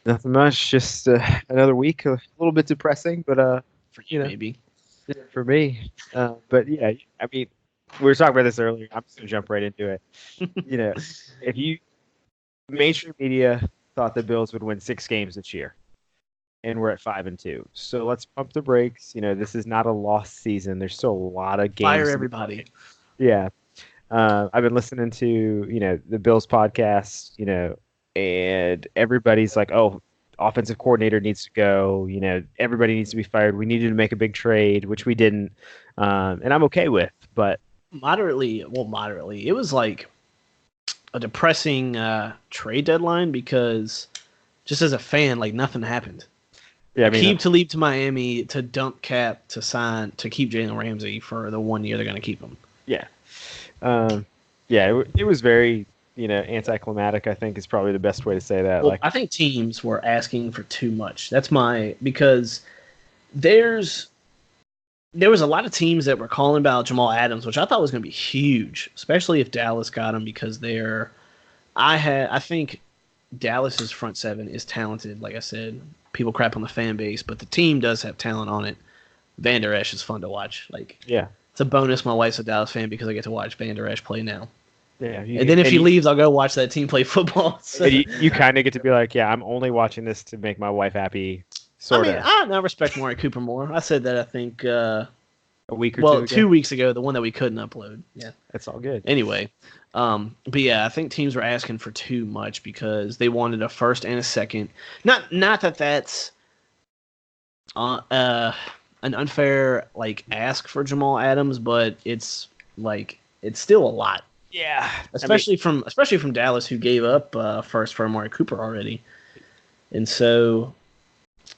Nothing much. Just another week, a little bit depressing, but For you you, know, maybe. for me. But yeah, I mean, we were talking about this earlier. I'm just gonna jump right into it. You know, if you mainstream media thought the Bills would win 6 games this year, and we're at 5-2, so let's pump the brakes. This is not a lost season. There's still a lot of Fire games to be everybody. played. Yeah. I've been listening to, the Bills podcast, and everybody's like, oh, offensive coordinator needs to go. Everybody needs to be fired. We needed to make a big trade, which we didn't. And I'm okay with, but Moderately. It was like a depressing trade deadline because just as a fan, like nothing happened. yeah, I mean, Keep to leave to Miami to dump Cap to sign to keep Jalen Ramsey for the 1 year they're going to keep him. yeah. Um, yeah, it was very, anticlimactic, I think is probably the best way to say that. Well, Like, I think teams were asking for too much. Because there's there was a lot of teams that were calling about Jamal Adams, which I thought was going to be huge, especially if Dallas got him because I think Dallas's front seven is talented. Like I said, people crap on the fan base, but the team does have talent on it. Van Der Esch is fun to watch. Like yeah, it's a bonus. My wife's a Dallas fan because I get to watch Van Der Esch play now. yeah. And then if he leaves, I'll go watch that team play football. So, And you kind of get to be like, yeah, I'm only watching this to make my wife happy, sort of. I now respect Maury Cooper more. I said that I think A week or two ago. 2 weeks ago, the one that we couldn't upload. Yeah. That's all good. Anyway, but yeah, I think teams were asking for too much because they wanted a first and a second. Not that that's an unfair like ask for Jamal Adams, but it's still a lot, Yeah, especially from Dallas, who gave up first for Amari Cooper already, and so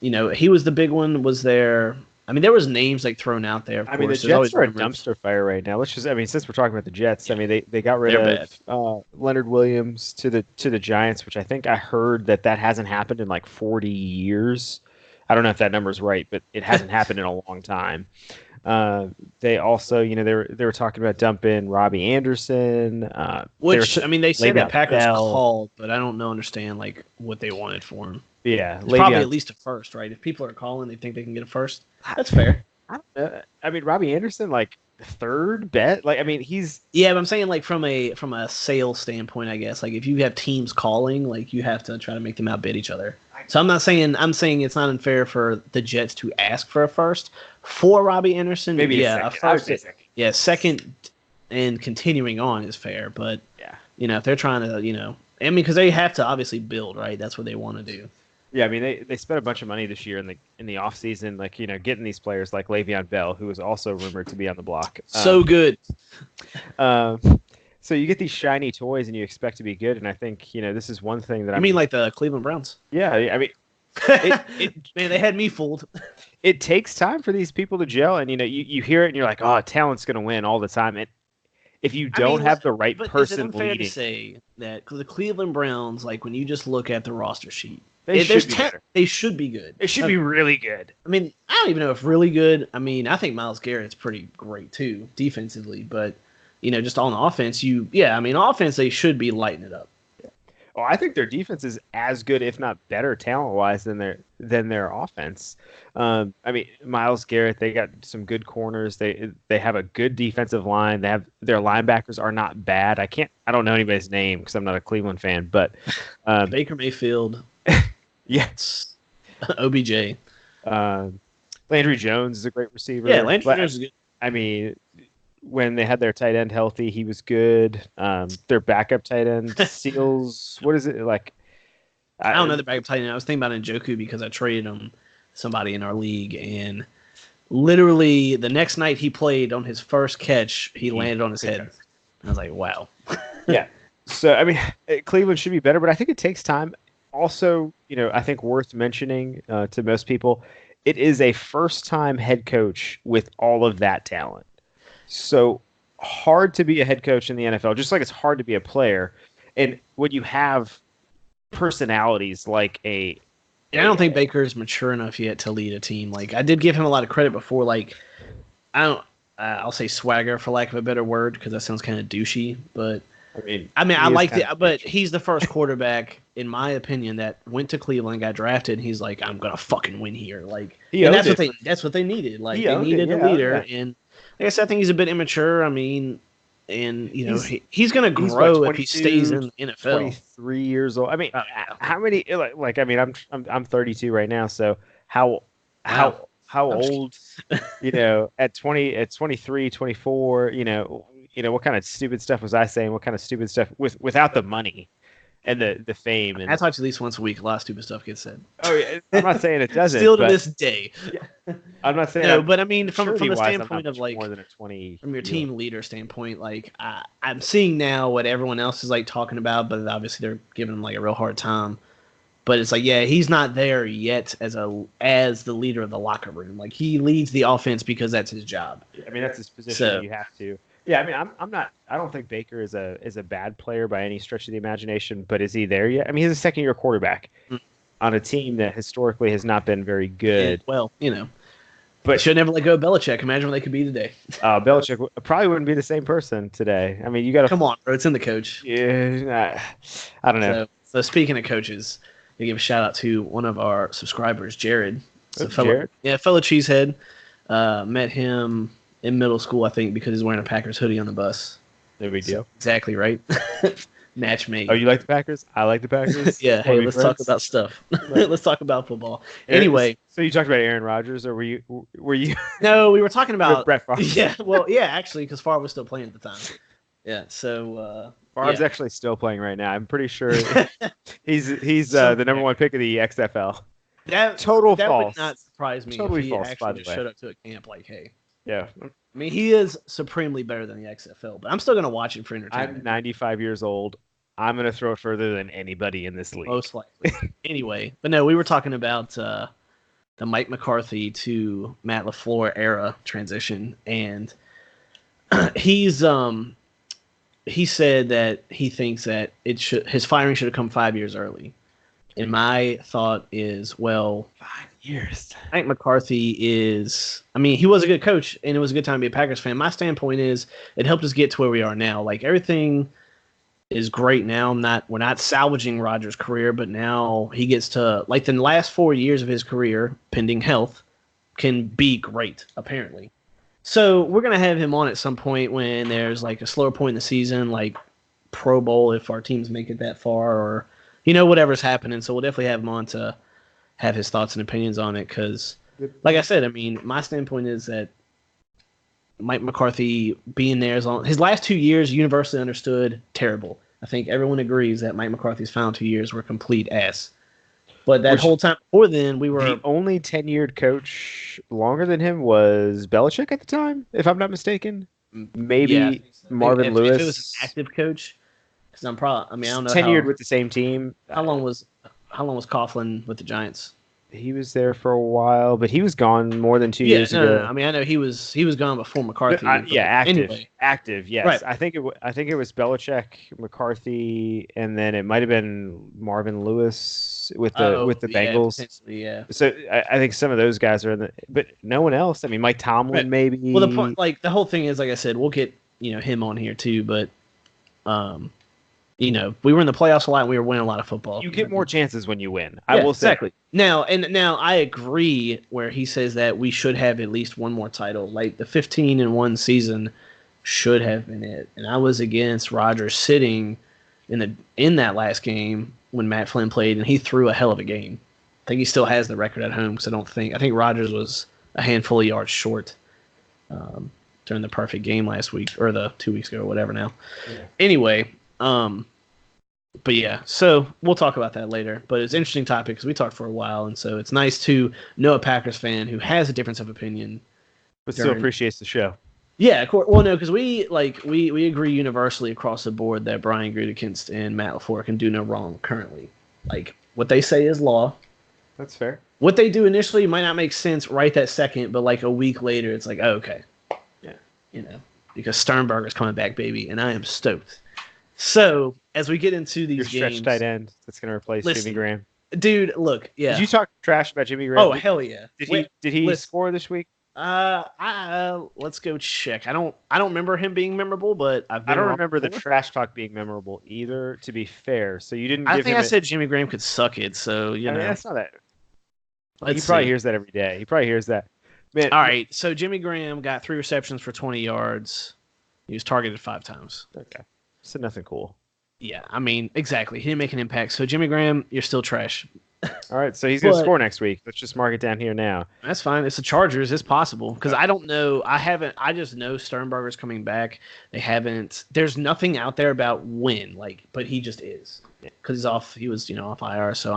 he was the big one. Was there? I mean, there was names like thrown out there. Of I course. mean, the There's Jets always are a rumors. dumpster fire right now. Since we're talking about the Jets, I mean, they got rid They're of Leonard Williams to the Giants, which I think I heard that hasn't happened in like 40 years. I don't know if that number's right, but it hasn't happened in a long time. They also, they were talking about dumping Robbie Anderson, Which they said that Le'Veon Packers Bell. called, but I don't understand like what they wanted for him. Yeah, It's probably at least a first, right? If people are calling, they think they can get a first. That's fair. I don't know. I mean, Robbie Anderson, like third bet. Like, I mean, he's Yeah, but I'm saying like from a sales standpoint, I guess. Like if you have teams calling, like you have to try to make them outbid each other. So I'm saying it's not unfair for the Jets to ask for a first for Robbie Anderson. maybe a second. I would first. say second. Yeah, second and continuing on is fair, but Yeah. if they're trying to, I mean, because they have to obviously build, right? That's what they want to do. Yeah, I mean they spent a bunch of money this year in the offseason, like getting these players like Le'Veon Bell, who was also rumored to be on the block. So good. So you get these shiny toys and you expect to be good, and I think this is one thing that I mean like the Cleveland Browns. Yeah, I mean Man, they had me fooled. it takes time for these people to gel, and you hear it and you're like, oh, talent's gonna win all the time. And if you don't have the right but person is it unfair leading, to say that the Cleveland Browns, like when you just look at the roster sheet, they should be better. They should be good. It should be really good. I mean, I don't even know if really good. I mean, I think Myles Garrett's pretty great too, defensively, but just on offense, offense they should be lighting it up. Oh, I think their defense is as good, if not better, talent-wise than their offense. I mean, Myles Garrett, they got some good corners. They have a good defensive line. Their linebackers are not bad. I don't know anybody's name because I'm not a Cleveland fan, but Baker Mayfield. Yes. OBJ. Landry Jones is a great receiver. Yeah, Landry Jones is good. I mean, when they had their tight end healthy, he was good. Their backup tight end, Seals, what is it like? I don't know the backup tight end. I was thinking about Njoku because I traded him somebody in our league, and literally the next night he played on his first catch, he landed on his head. And I was like, wow. Yeah. So, I mean, Cleveland should be better, but I think it takes time. Also, I think worth mentioning to most people, it is a first-time head coach with all of that talent. So hard to be a head coach in the NFL, just like it's hard to be a player. And when you have personalities like I don't think Baker is mature enough yet to lead a team. Like I did give him a lot of credit before. Like I'll say swagger for lack of a better word because that sounds kind of douchey. But I he is like kind the, of but future. he's the first quarterback, in my opinion, that went to Cleveland, got drafted, and he's like, I'm gonna fucking win here. Like, He and owned it. that's what they needed. Like, He they owned it. needed a Yeah. Oh, leader, yeah. and like I said, I think he's a bit immature. I mean, and He's he's gonna he's what, grow if he stays 22, in the NFL. 23 years old. Oh yeah. How many I'm 32 right now, so how Wow. how I'm just old, at 20, at 23, 24, what kind of stupid stuff was I saying? What kind of stupid stuff without the money and the fame I and talk to you at least once a week. A lot of stupid stuff gets said. oh yeah, I'm not saying it doesn't, Still to but this day. yeah, I'm not saying No, but I mean, from the maturity-wise, I'm standpoint not of much like more than a 20 from your year. team leader standpoint, like I'm seeing now what everyone else is like talking about, but obviously they're giving him like a real hard time. But it's like, yeah, he's not there yet as the leader of the locker room. Like he leads the offense because that's his job. That's his position. So You have to. Yeah, I'm not. I don't think Baker is a bad player by any stretch of the imagination, but is he there yet? I mean, he's a second year quarterback on a team that historically has not been very good. well, But should never let go of Belichick. Imagine what they could be today. Belichick probably wouldn't be the same person today. I mean, you got to Come on, bro. It's in the coach. Yeah, I don't know. So speaking of coaches, I give a shout out to one of our subscribers, Jared. Jared? Fellow cheesehead. Met him in middle school, I think, because he's wearing a Packers hoodie on the bus. No big deal. Exactly right. Match made. Oh, you like the Packers? I like the Packers. Yeah. Hey, let's talk about stuff. Let's talk about football. Anyway, so you talked about Aaron Rodgers, or were you? No, we were talking about Brett Favre. Yeah. Well, yeah, actually, because Favre was still playing at the time. Yeah. So Favre's actually still playing right now. I'm pretty sure he's the number one pick of the XFL. That false. would not surprise me Totally if he false, by actually the just way. showed up to a camp like, hey. Yeah. I mean, he is supremely better than the XFL, but I'm still going to watch him for entertainment. I'm 95 years old. I'm going to throw it further than anybody in this league. Most likely. Anyway, but no, we were talking about the Mike McCarthy to Matt LaFleur era transition, and he said that he thinks that his firing should have come 5 years early. And my thought is, well, 5 years. Mike McCarthy he was a good coach, and it was a good time to be a Packers fan. My standpoint is it helped us get to where we are now. Like, everything is great now. We're not salvaging Rodgers' career, but now he gets to, like, the last 4 years of his career, pending health, can be great, apparently. So we're going to have him on at some point when there's, like, a slower point in the season, like Pro Bowl if our teams make it that far, or, whatever's happening. So we'll definitely have him on to have his thoughts and opinions on it, because, like I said, I mean, my standpoint is that Mike McCarthy being there his last 2 years, universally understood, terrible. I think everyone agrees that Mike McCarthy's final 2 years were complete ass. But that whole time before then, we were the only tenured coach longer than him was Belichick at the time, if I'm not mistaken. Maybe Marvin Lewis. If it was an active coach, because I don't know tenured with the same team. How long was Coughlin with the Giants? He was there for a while, but he was gone more than 2 years ago. No. I mean, I know he was gone before McCarthy. Active. Yes, right. I think it was Belichick, McCarthy, and then it might have been Marvin Lewis with the Bengals. Potentially, yeah. So I think some of those guys are in the, but no one else. I mean, Mike Tomlin maybe. Well, the point, like the whole thing is, like I said, we'll get him on here too, but we were in the playoffs a lot, and we were winning a lot of football. You get more chances when you win. I will say. Exactly. Now I agree where he says that we should have at least one more title. Like the 15-1 season should have been it. And I was against Rodgers sitting in that last game when Matt Flynn played, and he threw a hell of a game. I think he still has the record at home, because I think Rodgers was a handful of yards short during the perfect game last week, or the 2 weeks ago, or whatever now. Yeah. Anyway, but yeah, so we'll talk about that later. But it's an interesting topic because we talked for a while, and so it's nice to know a Packers fan who has a difference of opinion, but still appreciates the show. Yeah, of course. Well, no, because we agree universally across the board that Brian Gutekunst and Matt LaFleur can do no wrong currently. Like, what they say is law. That's fair. What they do initially might not make sense right that second, but like a week later, it's like, oh, okay. Yeah. Because Sternberger's coming back, baby, and I am stoked. So, as we get into these games... Your stretch tight end that's going to replace Jimmy Graham. Dude, look, yeah. Did you talk trash about Jimmy Graham? Oh, hell yeah. Did he score this week? Let's go check. I don't remember him being memorable, but I've I been don't wrong remember the before. trash talk being memorable either, to be fair. So you didn't I give think him I it. said Jimmy Graham could suck it, so I mean, that's not that. He Let's probably see. hears that every day. He probably hears that. Man, All right, so Jimmy Graham got 3 receptions for 20 yards. He was targeted 5 times. okay. So nothing cool. Yeah, I mean, exactly. He didn't make an impact. So Jimmy Graham, you're still trash. All right, so he's going to But score next week. Let's just mark it down here now. that's fine. It's the Chargers. It's possible because I don't know. I just know Sternberger's coming back. They haven't. There's nothing out there about when. But he just is because he's off. He was off IR. So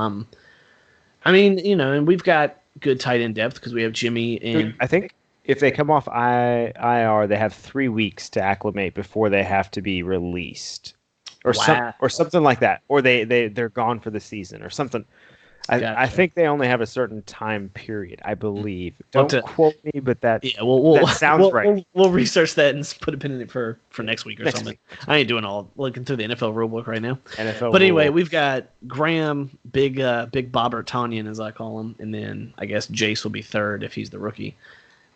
I mean, and we've got good tight end depth because we have Jimmy and I think if they come off IR, they have 3 weeks to acclimate before they have to be released, or something like that, or they're gone for the season or something. I think they only have a certain time period, I believe. Don't quote me, but that sounds right. We'll research that and put a pin in it for next week or something. I ain't doing looking through the NFL rulebook right now. But anyway, we've got Graham, big Bobbert Tonyan, as I call him, and then I guess Jace will be third if he's the rookie.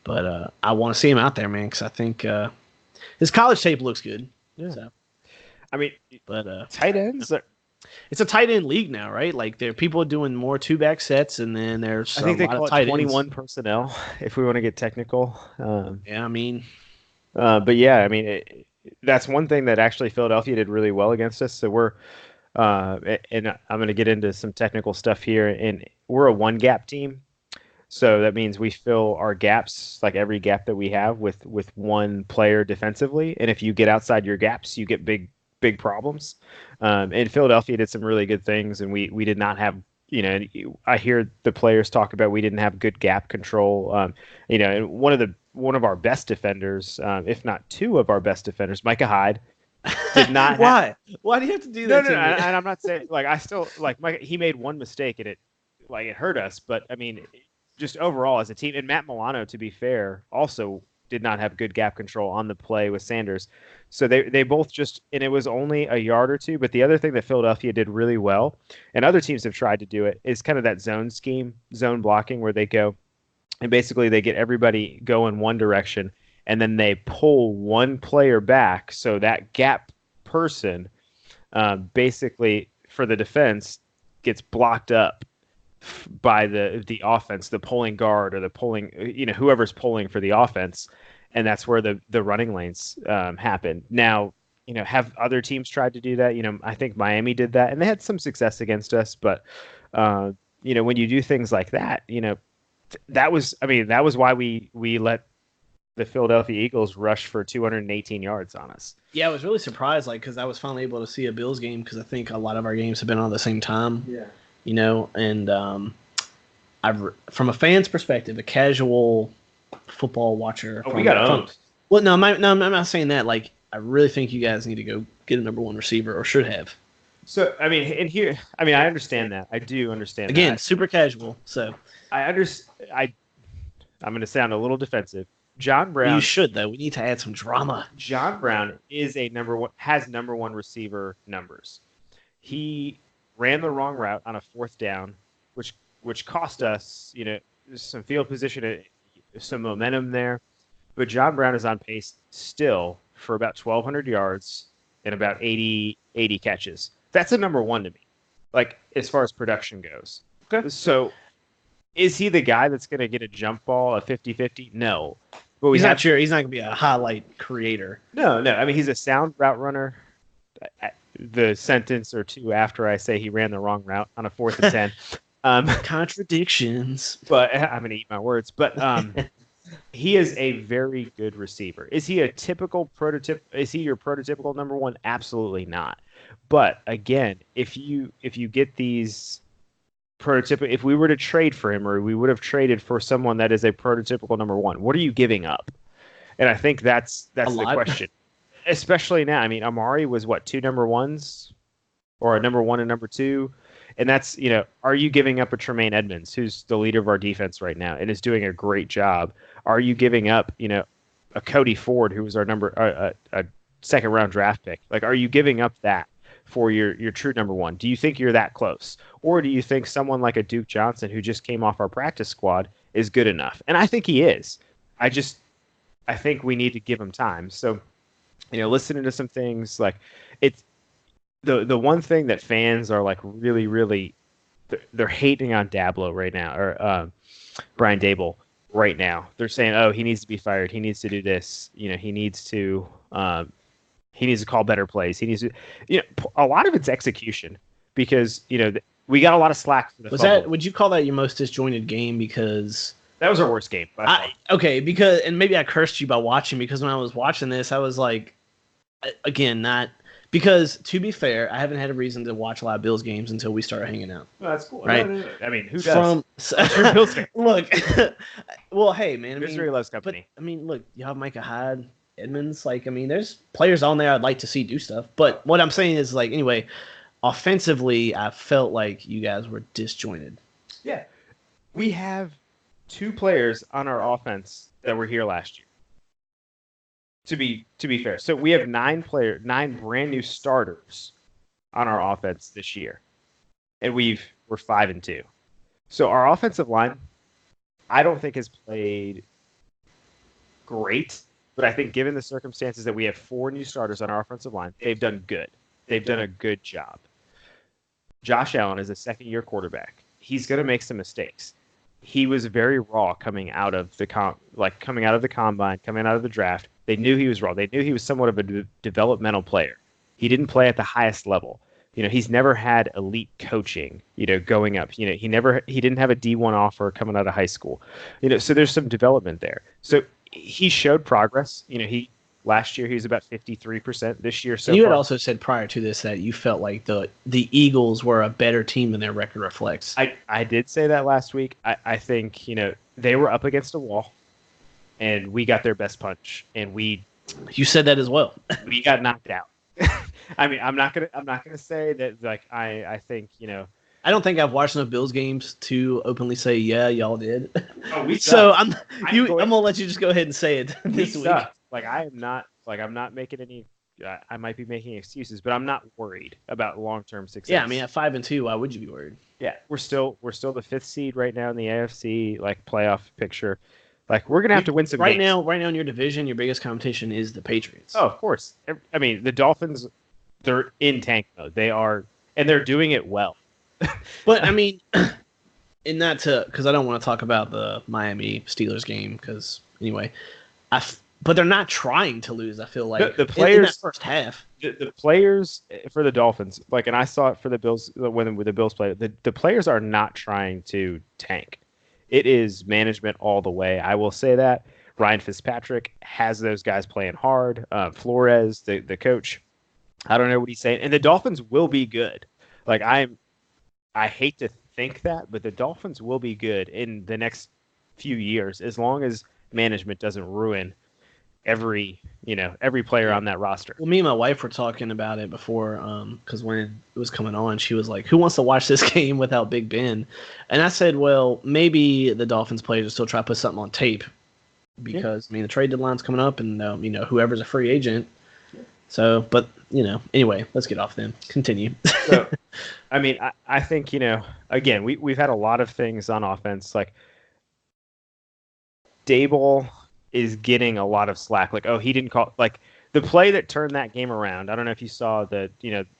But I want to see him out there, man, because I think his college tape looks good. Yeah. So. I mean, but tight ends. It's a tight end league now, right? Like there are people doing more 2-back sets, and then there's I think they call it 21 ends. Personnel, if we want to get technical. Yeah, I mean, but yeah, I mean that's one thing that actually Philadelphia did really well against us. So we're, and I'm going to get into some technical stuff here, and we're a 1-gap team. So that means we fill our gaps, like every gap that we have, with one player defensively. And if you get outside your gaps, you get big problems. And Philadelphia did some really good things, and we did not have, I hear the players talk about we didn't have good gap control. And one of our best defenders, if not 2 of our best defenders, Micah Hyde, did not. Why do you have to do that? No, and I'm not saying I still Micah. He made one mistake and it hurt us, but I mean, just overall as a team, and Matt Milano, to be fair, also did not have good gap control on the play with Sanders. So they both and it was only a yard or 2. But the other thing that Philadelphia did really well, and other teams have tried to do it, is kind of that zone scheme, zone blocking, where they go and basically they get everybody go in one direction, and then they pull one player back. So that gap person basically for the defense gets blocked up by the offense, the pulling guard or the pulling, whoever's pulling for the offense. And that's where the running lanes happen. Now, have other teams tried to do that? I think Miami did that, and they had some success against us. But when you do things like that, that was why we let the Philadelphia Eagles rush for 218 yards on us. Yeah, I was really surprised, because I was finally able to see a Bills game, because I think a lot of our games have been on at the same time. Yeah. And from a fan's perspective, a casual football watcher. We got owned. Well, no, I'm not saying that. I really think you guys need to go get a number 1 receiver, or should have. So, I mean, I understand that. I do understand Again, that. super casual. So I'm going to sound a little defensive. John Brown. You should, though. We need to add some drama. John Brown is has number 1 receiver numbers. He ran the wrong route on a 4th down, which cost us, some field position, some momentum there. But John Brown is on pace still for about 1,200 yards and about 80 catches. That's a number 1 to me, as far as production goes. Okay. So is he the guy that's going to get a jump ball, a 50-50? No. But he's not going to be a highlight creator. No. I mean, he's a sound route runner. The sentence or 2 after I say he ran the wrong route on a 4th and 10. Contradictions. But I'm going to eat my words. But he is a very good receiver. Is he a typical prototype? Is he your prototypical number 1? Absolutely not. But again, if you get these prototypical, if we were to trade for him, or we would have traded for someone that is a prototypical number 1, what are you giving up? And I think that's the question. Especially now. I mean, Amari was 2 number 1s, or a number 1 and number 2. And that's, are you giving up a Tremaine Edmonds, who's the leader of our defense right now and is doing a great job? Are you giving up, a Cody Ford, who was our a 2nd round draft pick? Are you giving up that for your true number 1? Do you think you're that close? Or do you think someone like a Duke Johnson, who just came off our practice squad, is good enough? And I think he is. I think we need to give him time. So, listening to some things like it's the one thing that fans are like really, really they're hating on Dablo right now, or Brian Dable right now. They're saying, oh, he needs to be fired. He needs to do this. He needs to call better plays. He needs to, a lot of it's execution because we got a lot of slack for the fumble. Would you call that your most disjointed game? Because that was our worst game. Because maybe I cursed you by watching, because when I was watching this, I was like, again, not because, to be fair, I haven't had a reason to watch a lot of Bills games until we started hanging out. Well, that's cool, right? No. I mean, who does? Look, well, hey, man, Misery loves company. But, look, you have Micah Hyde, Edmonds. There's players on there I'd like to see do stuff. But what I'm saying is, anyway, offensively, I felt like you guys were disjointed. Yeah, we have 2 players on our offense that were here last year. To be fair, so we have 9 brand new starters on our offense this year, and we're 5-2. So our offensive line, I don't think has played great, but I think given the circumstances that we have 4 new starters on our offensive line, they've done good. They've done a good job. Josh Allen is a second-year quarterback. He's going to make some mistakes. He was very raw coming out of the combine, coming out of the draft. They knew he was raw. They knew he was somewhat of a developmental player. He didn't play at the highest level. He's never had elite coaching, going up. He didn't have a D1 offer coming out of high school. So there's some development there. So he showed progress. Last year he was about 53%. This year so you far, had also said prior to this that you felt like the Eagles were a better team than their record reflects. I did say that last week. I think they were up against a wall, and we got their best punch, and you said that as well. We got knocked out. I mean, I'm not gonna say that I think I don't think I've watched enough Bills games to openly say y'all did. Oh, we so I'm gonna let you just go ahead and say it this week. I'm not making any. I might be making excuses, but I'm not worried about long-term success. Yeah, at 5-2, why would you be worried? Yeah, we're still the 5th seed right now in the AFC playoff picture. We're gonna have to win some right games. now. Right now in your division, your biggest competition is the Patriots. Oh, of course. The Dolphins, they're in tank mode. They are, and they're doing it well. But in that because I don't want to talk about the Miami Steelers game because anyway, but they're not trying to lose. I feel like the players in that first half. The players for the Dolphins, and I saw it for the Bills when the Bills played. The players are not trying to tank. It is management all the way. I will say that. Ryan Fitzpatrick has those guys playing hard. Flores, the coach, I don't know what he's saying. And the Dolphins will be good. I hate to think that, but the Dolphins will be good in the next few years as long as management doesn't ruin every player on that roster. Well, me and my wife were talking about it before, because when it was coming on, she was like, "Who wants to watch this game without Big Ben?" And I said, "Well, maybe the Dolphins players will still try to put something on tape, because the trade deadline's coming up, and whoever's a free agent." So, but anyway, let's get off them. Continue. So, I think again, we've had a lot of things on offense. Dable is getting a lot of slack. He didn't call the play that turned that game around. I don't know if you saw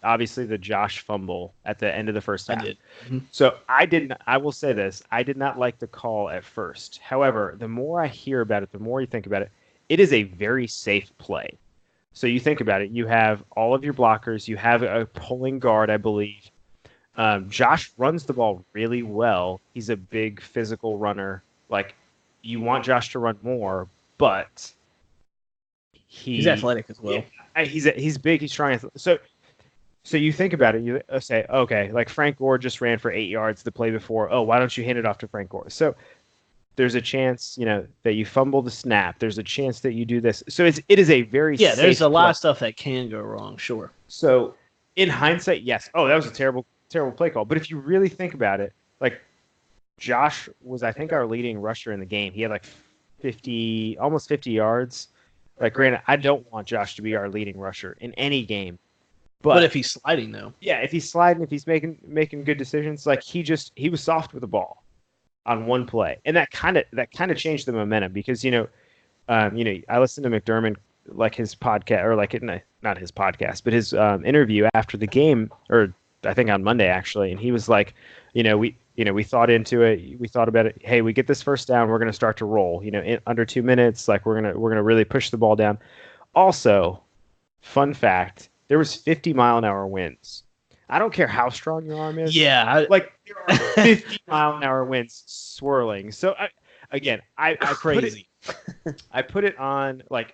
obviously the Josh fumble at the end of the first half. I did. Mm-hmm. So I will say this. I did not like the call at first. However, the more I hear about it, the more you think about it, it is a very safe play. So you think about it. You have all of your blockers. You have a pulling guard, I believe. Josh runs the ball really well. He's a big physical runner. You want Josh to run more, but he's athletic as well. Yeah, he's big. He's trying. So you think about it. You say, okay, Frank Gore just ran for 8 yards the play before. Oh, why don't you hand it off to Frank Gore? So there's a chance, that you fumble the snap. There's a chance that you do this. So it is a very safe there's a lot play. of stuff that can go wrong. Sure. So in hindsight, yes. Oh, that was a terrible play call. But if you really think about it, Josh was, I think, our leading rusher in the game. He had almost 50 yards. Granted, I don't want Josh to be our leading rusher in any game. But if he's sliding, though. Yeah, if he's sliding, if he's making good decisions, he was soft with the ball on one play. And that kind of changed the momentum because, I listened to McDermott, like his podcast, or like not his podcast, but his interview after the game, or I think on Monday actually, and he was like, we thought into it, we thought about it. Hey, we get this first down, we're going to start to roll. In under 2 minutes, like we're gonna really push the ball down. Also, fun fact: there was 50-mile-an-hour winds. I don't care how strong your arm is. Yeah, like there are 50-mile-an-hour winds swirling. So I crazy. I put it on like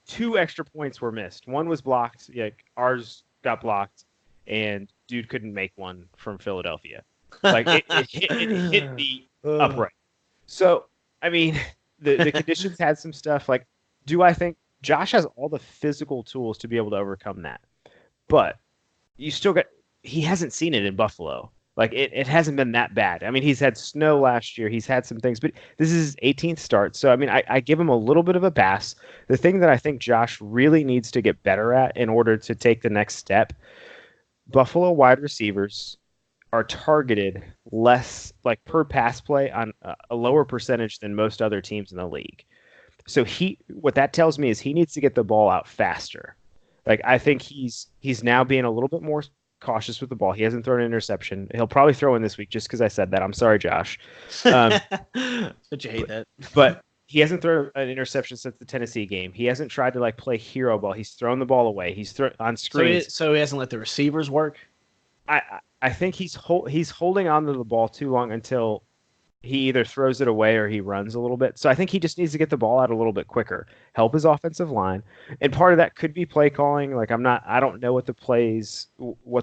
2 extra points were missed. One was blocked. Ours got blocked, and dude couldn't make one from Philadelphia. Like it hit the upright. So I mean, the conditions had some stuff. Like, do I think Josh has all the physical tools to be able to overcome that? But you still got. He hasn't seen it in Buffalo. Like it hasn't been that bad. I mean, he's had snow last year. He's had some things, but this is his 18th start. So I mean, I give him a little bit of a pass. The thing that I think Josh really needs to get better at in order to take the next step, Buffalo wide receivers are targeted less, like per pass play, on a lower percentage than most other teams in the league. So what that tells me is he needs to get the ball out faster. Like I think he's now being a little bit more cautious with the ball. He hasn't thrown an interception. He'll probably throw in this week just because I said that. I'm sorry, Josh. But you hate that. But he hasn't thrown an interception since the Tennessee game. He hasn't tried to like play hero ball. He's thrown the ball away. He's thrown on screens. So he hasn't let the receivers work. I think he's holding on to the ball too long until he either throws it away or he runs a little bit. So I think he just needs to get the ball out a little bit quicker, help his offensive line. And part of that could be play calling. Like I don't know what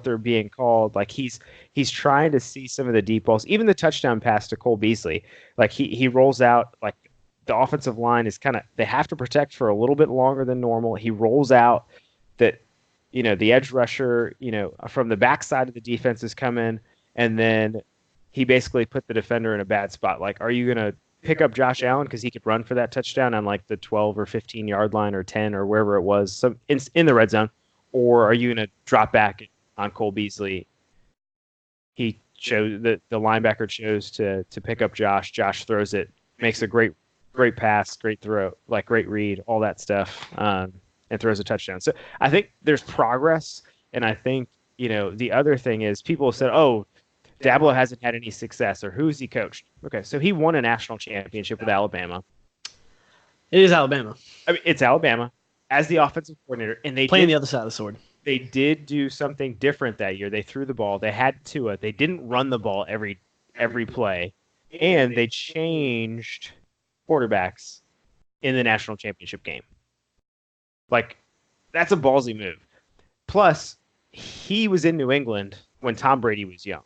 they're being called. Like he's trying to see some of the deep balls, even the touchdown pass to Cole Beasley. Like he rolls out, like the offensive line is they have to protect for a little bit longer than normal. He rolls out that, the edge rusher, from the backside of the defense is coming, and then he basically put the defender in a bad spot. Like, are you going to pick up Josh Allen because he could run for that touchdown on like the 12 or 15 yard line or 10 or wherever it was, in the red zone, or are you going to drop back on Cole Beasley? He chose the linebacker chose to pick up Josh. Josh throws it, makes a great pass, great throw, like great read, all that stuff, and throws a touchdown. So I think there's progress, and I think the other thing is people said, oh, Dabo hasn't had any success, or who's he coached? Okay, so he won a national championship with Alabama. It is Alabama. I mean, it's Alabama as the offensive coordinator, and they playing the other side of the sword. They did do something different that year. They threw the ball. They had Tua. They didn't run the ball every play, and they changed quarterbacks in the national championship game. Like, that's a ballsy move. Plus, he was in New England when Tom Brady was young.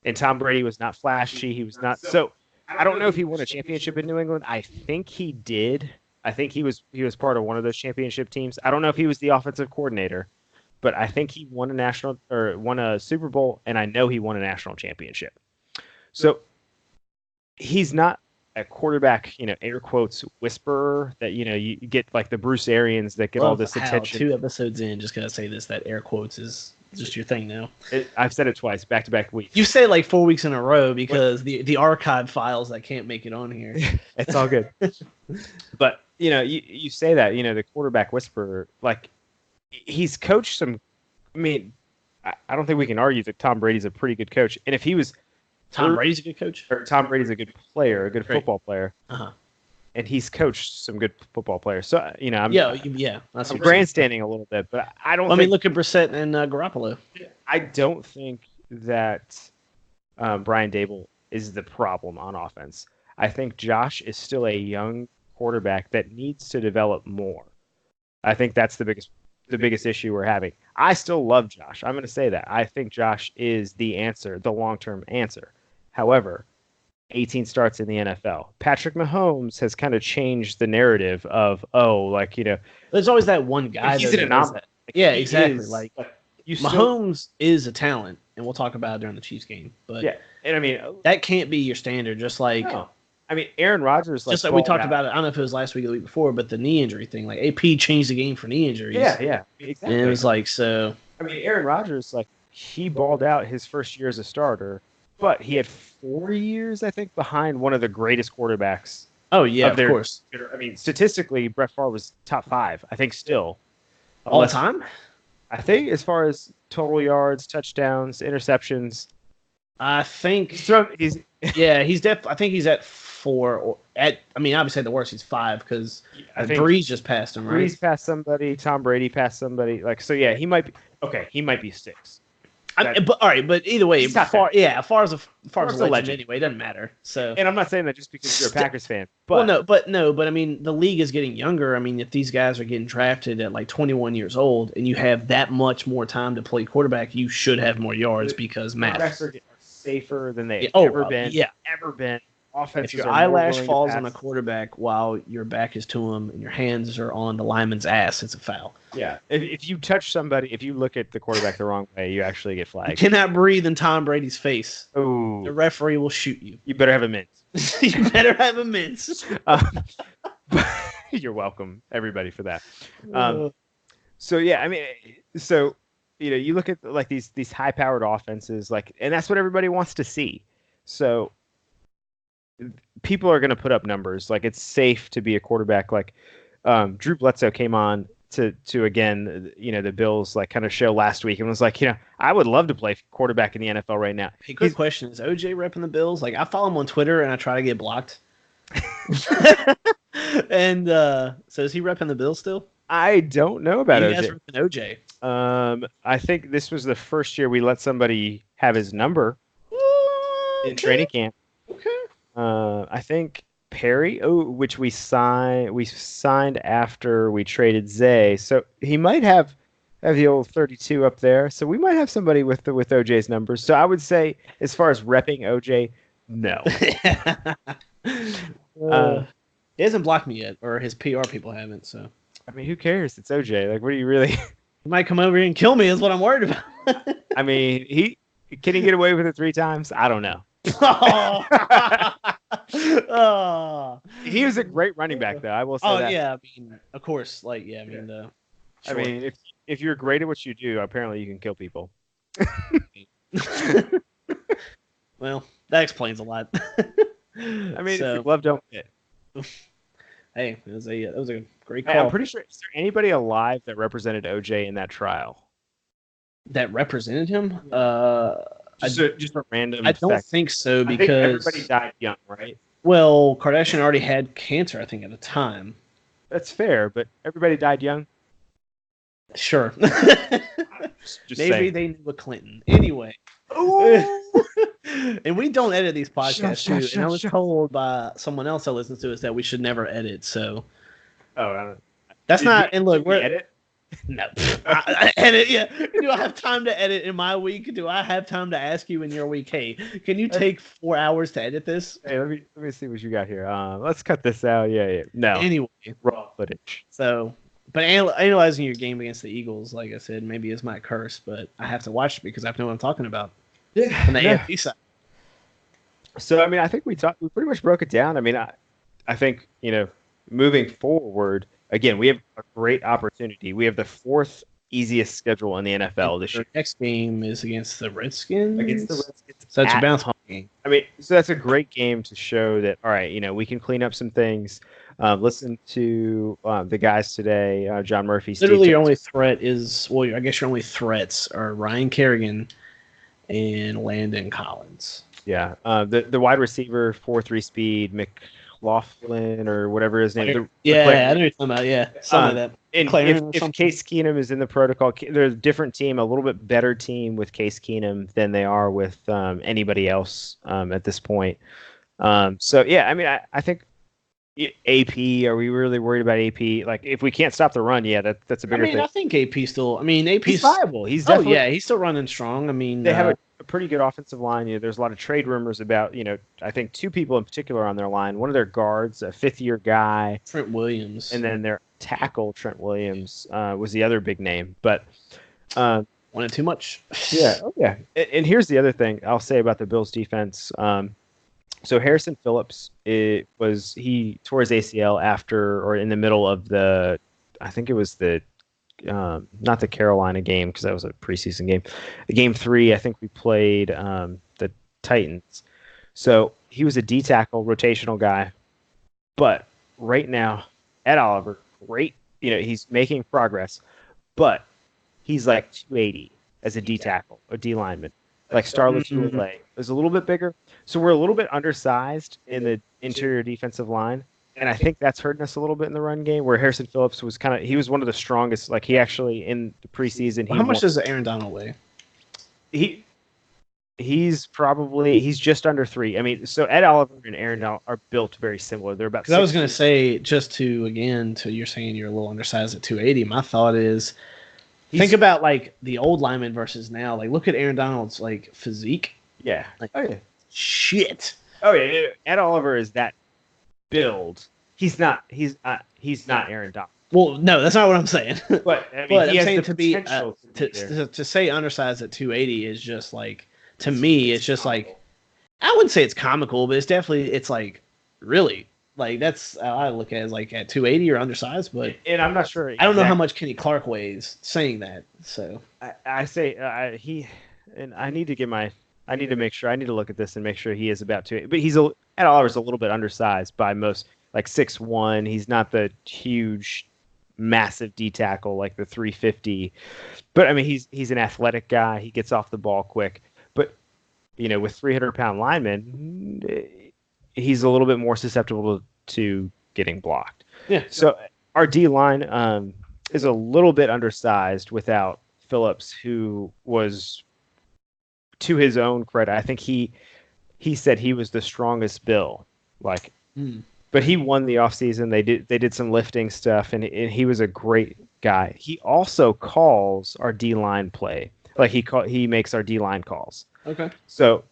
And Tom Brady was not flashy. He was not. So I don't know if he won a championship in New England. I think he did. I think he was part of one of those championship teams. I don't know if he was the offensive coordinator, but I think he won a Super Bowl, and I know he won a national championship. So he's not a quarterback, air quotes whisperer that you get like the Bruce Arians that get all this attention. 2 episodes in, just gonna say this, that air quotes is just your thing now. I've said it twice, back-to-back weeks. You say it like 4 weeks in a row because the archive files that can't make it on here. It's all good. But you say that, the quarterback whisperer, like he's coached some. I mean, I don't think we can argue that Tom Brady's a pretty good coach, and if he was. Tom Brady's a good coach? Or Tom Brady's a good player, a good football player. Uh-huh. And he's coached some good football players. So, I'm grandstanding a little bit, but I don't mean, look at Brissett and Garoppolo. I don't think that Brian Daboll is the problem on offense. I think Josh is still a young quarterback that needs to develop more. I think that's the biggest issue we're having. I still love Josh. I'm going to say that. I think Josh is the answer, the long-term answer. However, 18 starts in the NFL. Patrick Mahomes has kind of changed the narrative of, there's always that one guy. He's an anomaly. Yeah, exactly. Mahomes is a talent, and we'll talk about it during the Chiefs game. But yeah, and I mean that can't be your standard. Just like Aaron Rodgers, just like we talked about it. I don't know if it was last week or the week before, but the knee injury thing, like AP changed the game for knee injuries. Yeah, exactly. And it was like so. I mean, Aaron Rodgers, he balled out his first year as a starter. But he had 4 years, I think, behind one of the greatest quarterbacks Oh yeah, of of their. course. I mean, statistically, Brett Favre was top 5. I think still. All time. I think as far as total yards, touchdowns, interceptions. I think He's yeah, I think he's at 4 or at. I mean, obviously the worst he's 5 because I think Breeze just passed him, right? Breeze passed somebody. Tom Brady passed somebody. Like so, yeah, he might be okay. He might be 6. But all right, but either way, He's not far as a legend, legend. anyway, it doesn't matter. So, And I'm not saying that just because you're a Packers fan. But I mean, the league is getting younger. I mean, if these guys are getting drafted at like 21 years old, and you have that much more time to play quarterback, you should have more yards because math. Quarterbacks are safer than they've been. Yeah, ever been. Offenses if your eyelash falls on a quarterback while your back is to him and your hands are on the lineman's ass, it's a foul. Yeah. If you touch somebody, if you look at the quarterback the wrong way, you actually get flagged. You cannot breathe in Tom Brady's face. Oh. The referee will shoot you. You better have a mint. You better have a mince. You're welcome, everybody, for that. So yeah, I mean, so you look at like these high-powered offenses, like, and that's what everybody wants to see. So people are going to put up numbers. Like it's safe to be a quarterback. Like Drew Bledsoe came on to again, the Bills like kind of show last week and was like, I would love to play quarterback in the NFL right now. Hey, quick question: is OJ repping the Bills? Like I follow him on Twitter and I try to get blocked. And so is he repping the Bills still? I don't know about OJ. You guys repping OJ? I think this was the first year we let somebody have his number in training camp. Okay. I think Perry, which we signed after we traded Zay, so he might have the old 32 up there. So we might have somebody with OJ's numbers. So I would say, as far as repping OJ, no. He hasn't blocked me yet, or his PR people haven't. So I mean, who cares? It's OJ. Like, what do you really? He might come over here and kill me. Is what I'm worried about. I mean, can he get away with it 3 times? I don't know. He was a great running back, though. I will say that. Yeah, I mean, of course, sure. I mean, if you're great at what you do, apparently you can kill people. Well, that explains a lot. I mean, if love don't fit. Hey, that was a great call. Hey, I'm pretty sure. Is there anybody alive that represented OJ in that trial? That represented him? Just a random. I don't think so because everybody died young, right? Well, Kardashian already had cancer, I think, at the time. That's fair, but everybody died young. Sure. Just maybe saying. they knew a Clinton. Anyway. And we don't edit these podcasts too. And I was told by someone else I listen to is that we should never edit. So. That's not. And look, we're edit. No, I edit. Yeah. Do I have time to edit in my week? Do I have time to ask you in your week? Hey, can you take 4 hours to edit this? Hey, let me see what you got here. Let's cut this out. Yeah. No. Anyway, raw footage. So, but analyzing your game against the Eagles, like I said, maybe is my curse, but I have to watch it because I have to know what I'm talking about. Yeah. On the AFC side. So I mean, I think we pretty much broke it down. I mean, I think moving forward. Again, we have a great opportunity. We have the 4th easiest schedule in the NFL this year. Next game is against the Redskins. So that's a bounce home game. I mean, so that's a great game to show that, all right, we can clean up some things. Listen to the guys today, John Murphy. Literally, your only threat is, I guess your only threats are Ryan Kerrigan and Landon Collins. Yeah. The wide receiver, 4.3 speed, McLaughlin or whatever his name is. I know what you're talking about. Yeah, something like that. And if Case Keenum is in the protocol, they're a different team, a little bit better team with Case Keenum than they are with anybody else at this point. So, yeah, I mean, I think AP, are we really worried about AP? Like, if we can't stop the run, yeah, that's a bigger thing. I think AP still – AP's viable. He's definitely, he's still running strong. I mean – they have a pretty good offensive line. There's a lot of trade rumors about, I think 2 people in particular on their line. One of their guards, a 5th-year guy. Trent Williams. And then their tackle, Trent Williams, was the other big name. But wanted too much. Yeah. Oh, yeah. And here's the other thing I'll say about the Bills defense. So Harrison Phillips, he tore his ACL after or in the middle of I think it was not the Carolina game because that was a preseason game. Game 3, I think we played the Titans. So he was a D tackle, rotational guy. But right now, Ed Oliver, great. He's making progress, but he's like 280 as a D tackle, a D lineman. Like Star Lotulelei is a little bit bigger. So we're a little bit undersized in the interior defensive line. And I think that's hurting us a little bit in the run game, where Harrison Phillips was he was one of the strongest. Like he actually in the preseason. How much does Aaron Donald weigh? He's just under 3. I mean, so Ed Oliver and Aaron Donald are built very similar. They're about. Because I was going to say, just to you're saying you're a little undersized at 280. My thought is, think about like the old lineman versus now. Like, look at Aaron Donald's like physique. Yeah. Like, oh yeah. Shit. Oh yeah. Ed Oliver is that build. He's not Aaron Donald. Well, no, that's not what I'm saying. But I mean, I'm saying to say undersized at 280 is just like, to me, it's just like, I wouldn't say it's comical, but it's like really like that's how I look at it, as like at 280 or undersized. But and I'm not sure. I don't know how much Kenny Clark weighs. Saying that, so I say I need to make sure. I need to look at this and make sure he is about 280. But Ed Oliver's a little bit undersized by most, like 6'1". He's not the huge, massive D tackle like the 350. But I mean, he's an athletic guy. He gets off the ball quick. But with 300-pound linemen, he's a little bit more susceptible to getting blocked. Yeah. So our D line is a little bit undersized without Phillips, who was, to his own credit, I think he said he was the strongest Bill. Like, but he won the offseason. They did some lifting stuff, and he was a great guy. He also calls our D line play. Like he makes our D line calls. Okay. So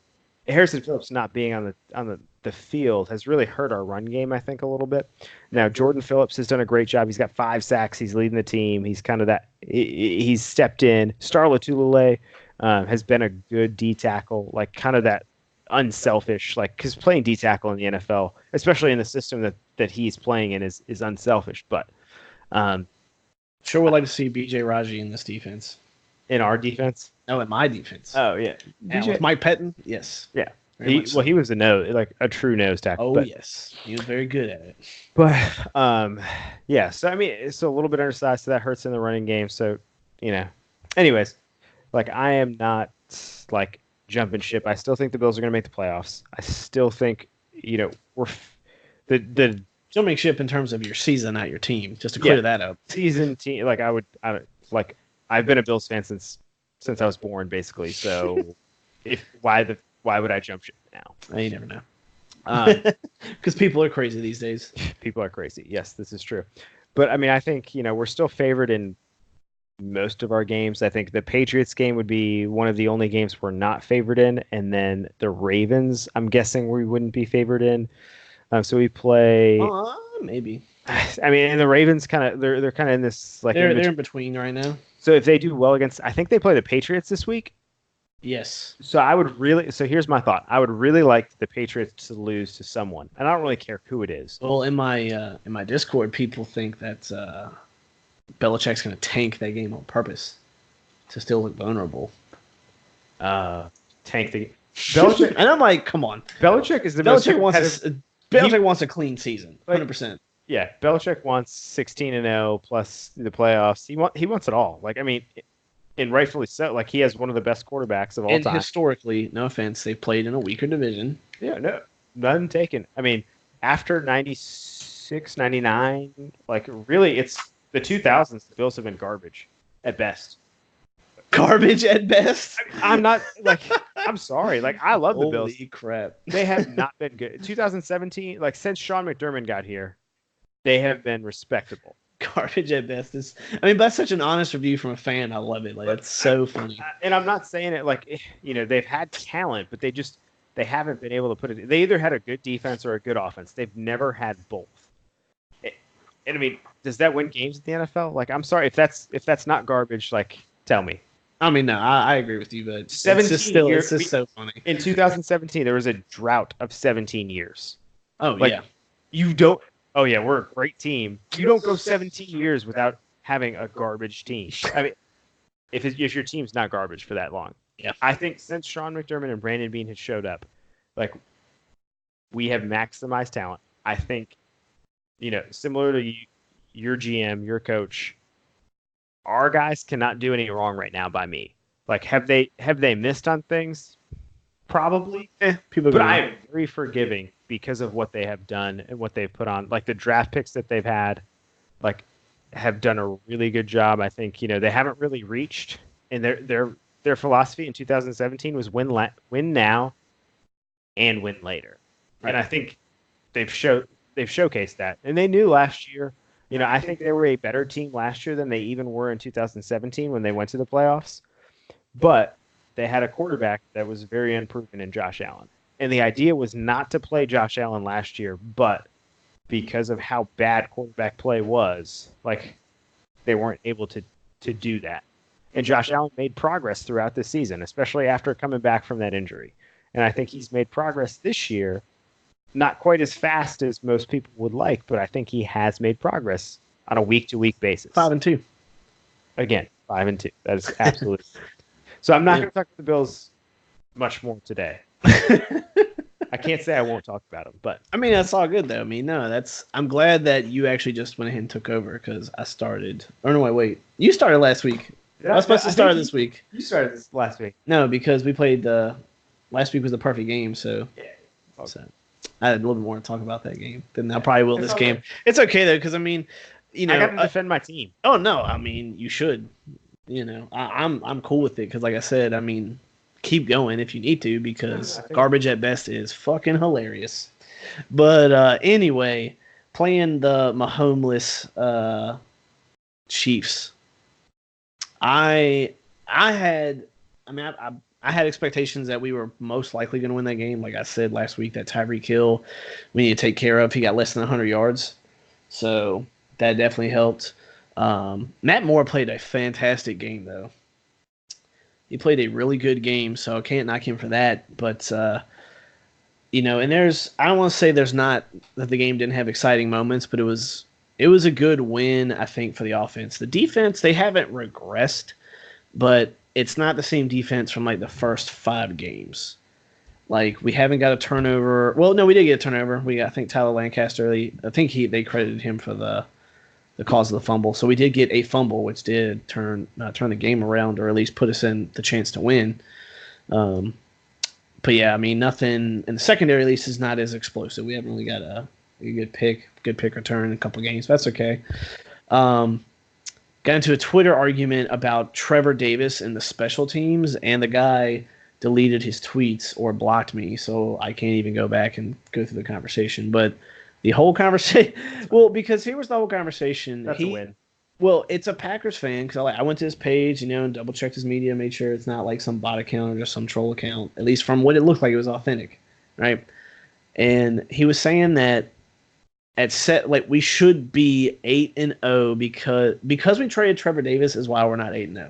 Harrison Phillips not being on the field has really hurt our run game, I think, a little bit. Now Jordan Phillips has done a great job. He's got 5 sacks. He's leading the team. He's kind of that. He's stepped in. Star Lotulelei has been a good D tackle, like kind of that unselfish, like, because playing D tackle in the NFL, especially in the system that he's playing in, is unselfish. But sure would like to see BJ Raji in this defense. In our defense? No, in my defense. Oh yeah, and with Mike Pettin, yes. Yeah, he was a true nose tackle. Oh yes, he was very good at it. But yeah. So I mean, it's a little bit undersized, so that hurts in the running game. So anyways, like I am not like jumping ship. I still think the Bills are going to make the playoffs. I still think we're the jumping ship in terms of your season, not your team. Just to clear that up. Season team, like I've been a Bills fan since I was born, basically. So why would I jump ship now? You never know. Because people are crazy these days. People are crazy. Yes, this is true. But I mean, I think we're still favored in most of our games. I think the Patriots game would be one of the only games we're not favored in, and then the Ravens, I'm guessing we wouldn't be favored in. So we play. Maybe. I mean, and the Ravens they're kind of in this like they're in between right now. So if they do well I think they play the Patriots this week. Yes. So here's my thought. I would really like the Patriots to lose to someone, and I don't really care who it is. Well, in my Discord, people think that Belichick's going to tank that game on purpose to still look vulnerable. Tank the Belichick, and I'm like, come on. Belichick is the Belichick wants a clean season, 100%. Yeah, Belichick wants 16-0 plus the playoffs. He wants it all. Like, I mean, and rightfully so. Like, he has one of the best quarterbacks of all time. And historically, no offense, they've played in a weaker division. Yeah, no, none taken. I mean, after 96, 99, like, really, it's the 2000s. The Bills have been garbage at best. Garbage at best? I'm not, like, I'm sorry. Like, I love the Bills. Holy crap. They have not been good. 2017, like, since Sean McDermott got here, they have been respectable. Garbage at best is. I mean, that's such an honest review from a fan. I love it. Like, that's so funny. And I'm not saying it like they've had talent, but they haven't been able to put it. They either had a good defense or a good offense. They've never had both. And I mean, does that win games in the NFL? Like, I'm sorry if that's not garbage. Like, tell me. I mean, no, I agree with you, but it's just so funny. In 2017, there was a drought of 17 years. Oh yeah. You don't. Oh yeah, we're a great team. You don't go 17 years without having a garbage team. I mean, if your team's not garbage for that long. Yeah. I think since Sean McDermott and Brandon Beane had showed up, like, we have maximized talent. I think similar to your GM, your coach, our guys cannot do any wrong right now by me. Like, have they missed on things? Probably. People But go, I am very forgiving because of what they have done and what they've put on. Like the draft picks that they've had, like have done a really good job. I think, they haven't really reached, and their philosophy in 2017 was win now and win later. Right. And I think they've showcased that. And they knew last year, I think they were a better team last year than they even were in 2017 when they went to the playoffs. But they had a quarterback that was very unproven in Josh Allen. And the idea was not to play Josh Allen last year, but because of how bad quarterback play was, like they weren't able to do that. And Josh Allen made progress throughout the season, especially after coming back from that injury. And I think he's made progress this year, not quite as fast as most people would like, but I think he has made progress on a week-to-week basis. 5-2. Again, 5-2. That is absolutely. So I'm not going to talk about the Bills much more today. I can't say I won't talk about them, but I mean, that's all good though. I mean, no, I'm glad that you actually just went ahead and took over because I started. Or no, wait. You started last week. I was supposed to start this week. You started this last week. No, because we played last week was the perfect game, so Yeah. So I had a little bit more to talk about that game than I probably will this okay. game. It's okay though, because I mean, I got to defend my team. Oh no, I mean you should. I'm cool with it because, like I said, I mean, keep going if you need to because garbage at best is fucking hilarious. But anyway, playing the Mahomeless Chiefs, I had expectations that we were most likely going to win that game. Like I said last week, that Tyreek Hill we need to take care of. He got less than 100 yards, so that definitely helped. Matt Moore played a fantastic game, though. He played a really good game, so I can't knock him for that. But, and I don't want to say there's not that the game didn't have exciting moments, but it was a good win, I think, for the offense. The defense, they haven't regressed, but it's not the same defense from like the first 5 games. Like we haven't got a turnover. Well, no, we did get a turnover. I think Tyler Lancaster. They credited him for the cause of the fumble. So we did get a fumble, which did turn the game around, or at least put us in the chance to win. But yeah, I mean, nothing in the secondary at least is not as explosive. We haven't really got a good pick return in a couple of games. That's okay. Got into a Twitter argument about Trevor Davis and the special teams, and the guy deleted his tweets or blocked me, so I can't even go back and go through the conversation. But the whole conversation, well, because here was the whole conversation. That's a win. Well, it's a Packers fan because I went to his page, and double checked his media, made sure it's not like some bot account or just some troll account. At least from what it looked like, it was authentic, right? And he was saying that we should be 8-0 because we traded Trevor Davis is why we're not 8-0.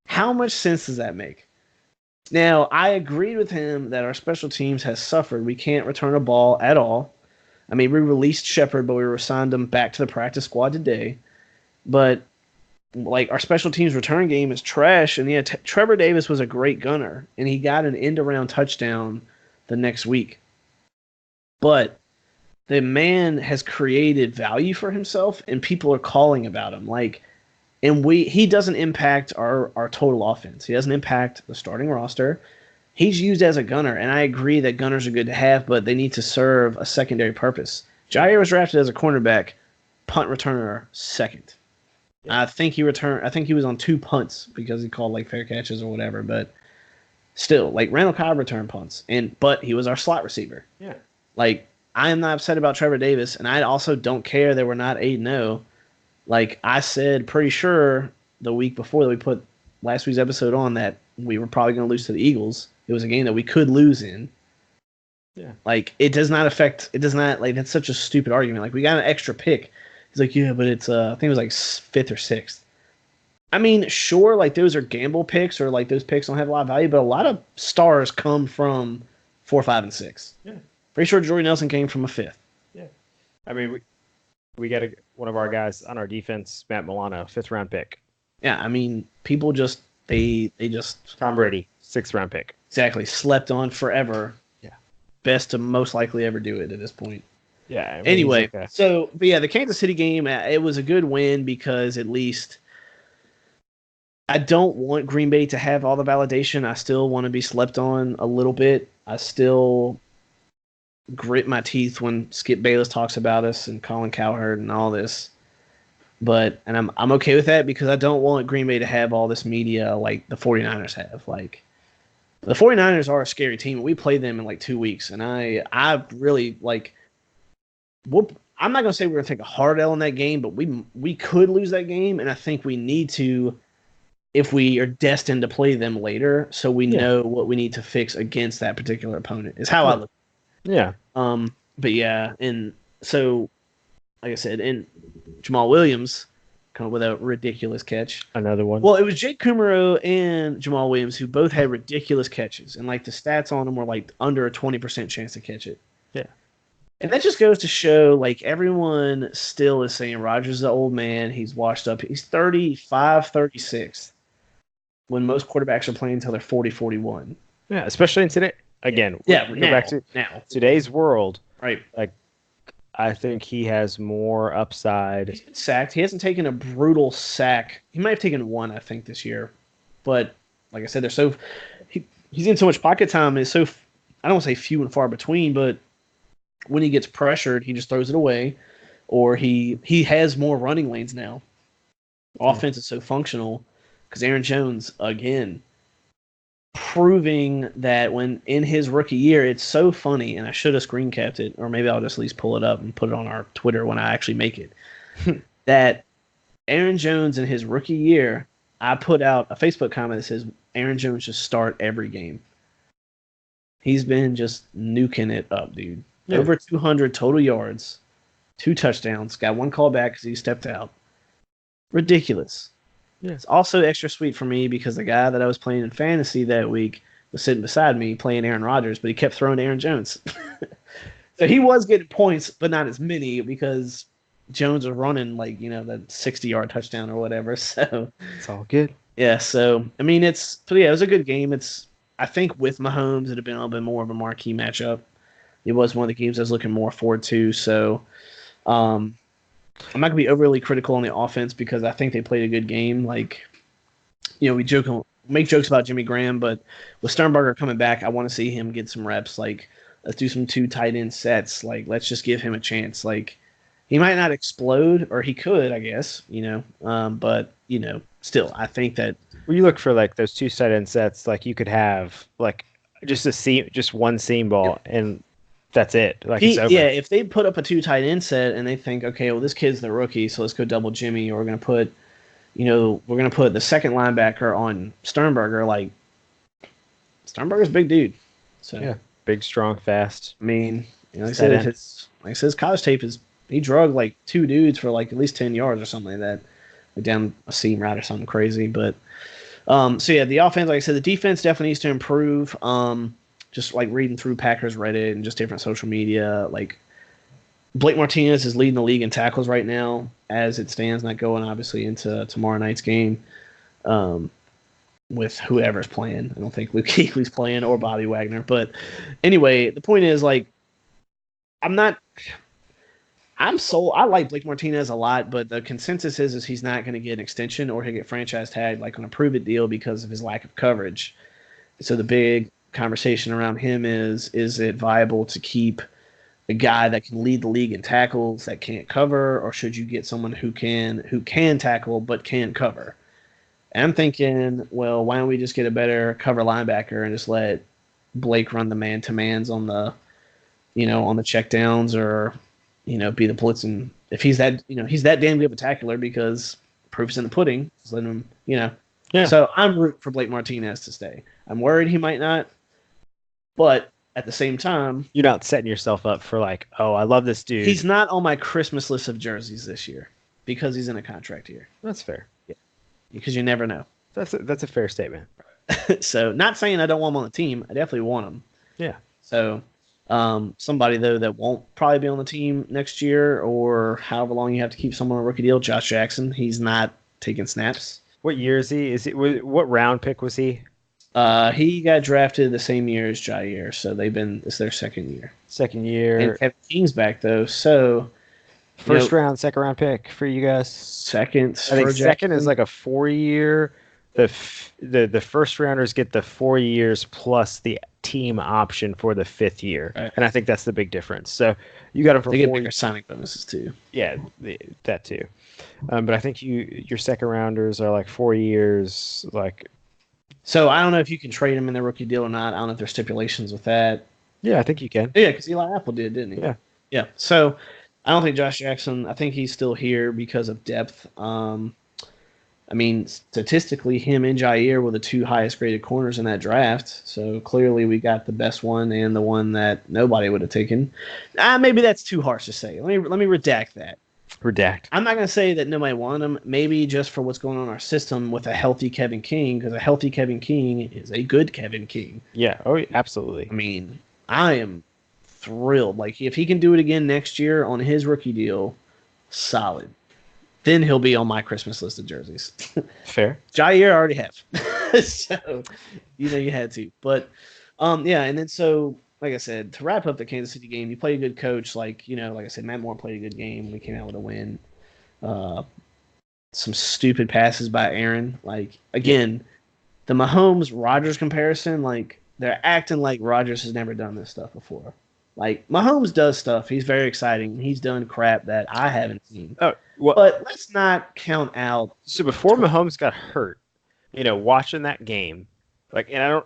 How much sense does that make? Now, I agreed with him that our special teams has suffered. We can't return a ball at all. I mean, we released Shepard, but we assigned him back to the practice squad today. But like our special teams return game is trash. And Trevor Davis was a great gunner, and he got an end-around touchdown the next week. But the man has created value for himself, and people are calling about him. He doesn't impact our total offense. He doesn't impact the starting roster. He's used as a gunner, and I agree that gunners are good to have, but they need to serve a secondary purpose. Jair was drafted as a cornerback, punt returner second. Yeah. I think he was on 2 punts because he called fair catches or whatever, but still, Randall Cobb returned punts, but he was our slot receiver. Yeah. I am not upset about Trevor Davis, and I also don't care that we're not 8-0. I said pretty sure the week before that we put last week's episode on that we were probably going to lose to the Eagles. It was a game that we could lose in. Yeah. It does not, that's such a stupid argument. We got an extra pick. He's like, yeah, but it's, I think it was 5th or 6th. I mean, sure, those are gamble picks or those picks don't have a lot of value, but a lot of stars come from 4, 5, and 6. Yeah. Pretty sure Jordy Nelson came from a 5th. Yeah. I mean, we got one of our guys on our defense, Matt Milano, 5th round pick. Yeah, I mean, people just they just Tom Brady, 6th round pick. Exactly, slept on forever. Yeah. Best to most likely ever do it at this point. Yeah. I mean, Anyway, okay. but yeah, the Kansas City game, it was a good win because at least I don't want Green Bay to have all the validation. I still want to be slept on a little bit. I still grit my teeth when Skip Bayless talks about us and Colin Cowherd and all this. And I'm okay with that because I don't want Green Bay to have all this media like the 49ers have. Like the 49ers are a scary team. We play them in like 2 weeks, and I really like. I'm not gonna say we're gonna take a hard L in that game, but we could lose that game, and I think we need to if we are destined to play them later, so we know what we need to fix against that particular opponent. Is how I look. Yeah. But yeah, and so like I said, and Jamal Williams kind of with a ridiculous catch. Another one. Well, it was Jake Kumaro and Jamal Williams who both had ridiculous catches, and like the stats on them were like under a 20% chance to catch it. Yeah. And that just goes to show, like, everyone still is saying Rodgers is an old man. He's washed up. He's 35, 36 when most quarterbacks are playing until they're 40, 41. Yeah, especially in today. Again, yeah, go back to today's world. Right. Like, I think he has more upside. He's been sacked. He hasn't taken a brutal sack. He might have taken one, I think, this year. But, like I said, he's in so much pocket time. It's so, I don't want to say few and far between, but when he gets pressured, he just throws it away, or he has more running lanes now. Offense is so functional because Aaron Jones, again, proving that when in his rookie year, it's so funny, and I should have screen capped it, or maybe I'll just at least pull it up and put it on our Twitter when I actually make it, that Aaron Jones in his rookie year, I put out a Facebook comment that says Aaron Jones should start every game. He's been just nuking it up, dude. Yeah. Over 200 total yards, 2 touchdowns, got 1 call back because he stepped out. Ridiculous. Yeah. It's also extra sweet for me because the guy that I was playing in fantasy that week was sitting beside me playing Aaron Rodgers, but he kept throwing to Aaron Jones. So he was getting points, but not as many because Jones was running like, that 60-yard touchdown or whatever. So it's all good. Yeah, so, I mean, it was a good game. I think with Mahomes, it would have been a little bit more of a marquee matchup. It was one of the games I was looking more forward to. So I'm not going to be overly critical on the offense because I think they played a good game. Like, we make jokes about Jimmy Graham, but with Sternberger coming back, I want to see him get some reps. Like, let's do some 2 tight end sets. Like, let's just give him a chance. Like, he might not explode, or he could, I guess, but, still, I think that. Well, you look for, like, those 2 tight end sets, like, you could have, like, just one seam ball, and that's it. Like, it's over. Yeah, if they put up a 2 tight end set and they think, okay, well, this kid's the rookie, so let's go double Jimmy, or we're gonna put the second linebacker on Sternberger. Like, Sternberger's a big dude. So yeah, big, strong, fast. I mean, like I said, his college tape he drug like 2 dudes for like at least 10 yards or something like that, like down a seam route or something crazy. But so yeah, the offense, like I said, the defense definitely needs to improve. Just like reading through Packers Reddit and just different social media, like Blake Martinez is leading the league in tackles right now as it stands, not going obviously into tomorrow night's game with whoever's playing. I don't think Luke Kuechly's playing or Bobby Wagner. But anyway, the point is, like, I like Blake Martinez a lot, but the consensus is he's not going to get an extension or he'll get franchise tagged like on a prove it deal because of his lack of coverage. So the big conversation around him is it viable to keep a guy that can lead the league in tackles that can't cover, or should you get someone who can tackle but can't cover? And I'm thinking, well, why don't we just get a better cover linebacker and just let Blake run the man-to-mans on the on the checkdowns, or be the blitz, and if he's that damn good of a tackler, because proof's in the pudding, just let him Yeah. So I'm rooting for Blake Martinez to stay. I'm worried he might not. But at the same time, you're not setting yourself up for like, oh, I love this dude. He's not on my Christmas list of jerseys this year because he's in a contract year. That's fair. Yeah, because you never know. That's a fair statement. So, not saying I don't want him on the team. I definitely want him. Yeah. So, somebody though that won't probably be on the team next year, or however long you have to keep someone on a rookie deal. Josh Jackson. He's not taking snaps. What year is he? What round pick was he? He got drafted the same year as Jair, so it's their second year. second year. And Kevin King's back though, so First round, second round pick for you guys. Second. I think second is like a 4-year. The first rounders get the 4 years plus the team option for the 5th year, right. And I think that's the big difference. So you got them for they get bigger signing bonuses too. Yeah, that too. But I think your second rounders are like 4 years, like. So I don't know if you can trade them in their rookie deal or not. I don't know if there's stipulations with that. Yeah, I think you can. Yeah, because Eli Apple did, didn't he? Yeah. Yeah. So I don't think Josh Jackson. I think he's still here because of depth. I mean, statistically, him and Jair were the 2 highest graded corners in that draft. So clearly, we got the best one and the one that nobody would have taken. Maybe that's too harsh to say. Let me redact that. Redact. I'm not going to say that nobody wanted him. Maybe just for what's going on in our system with a healthy Kevin King, because a healthy Kevin King is a good Kevin King. Yeah. Oh, absolutely. I mean, I am thrilled. Like, if he can do it again next year on his rookie deal, solid. Then he'll be on my Christmas list of jerseys. Fair. Jair I already have. So, you had to. But, yeah, and then so, like I said, to wrap up the Kansas City game, you play a good coach. Like I said, Matt Moore played a good game. We came out with a win. Some stupid passes by Aaron. Like, again, the Mahomes-Rodgers comparison, like, they're acting like Rodgers has never done this stuff before. Like, Mahomes does stuff. He's very exciting. He's done crap that I haven't seen. Oh, well, but let's not count out. So before Mahomes got hurt, watching that game, like, and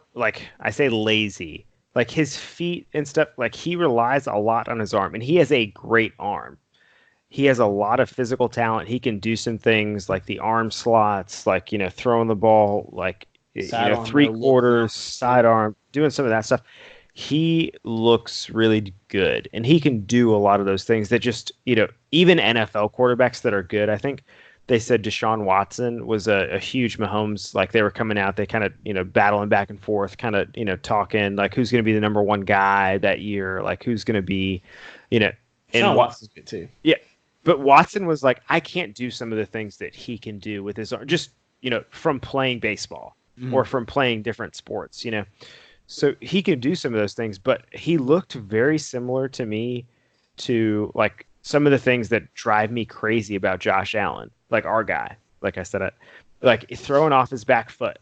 I say lazy, like his feet and stuff, like he relies a lot on his arm, and he has a great arm. He has a lot of physical talent. He can do some things like the arm slots, like, throwing the ball, like, Sidearm, 3/4, sidearm, doing some of that stuff. He looks really good, and he can do a lot of those things that just, even NFL quarterbacks that are good. I think they said Deshaun Watson was a huge Mahomes, like they were coming out, they kind of, battling back and forth, kind of, talking like who's going to be the number one guy that year, like who's going to be, and Watson's good too. Yeah. But Watson was like, I can't do some of the things that he can do with his arm, just, from playing baseball or from playing different sports, So he could do some of those things, but he looked very similar to me to like some of the things that drive me crazy about Josh Allen, like our guy, like I said, like throwing off his back foot,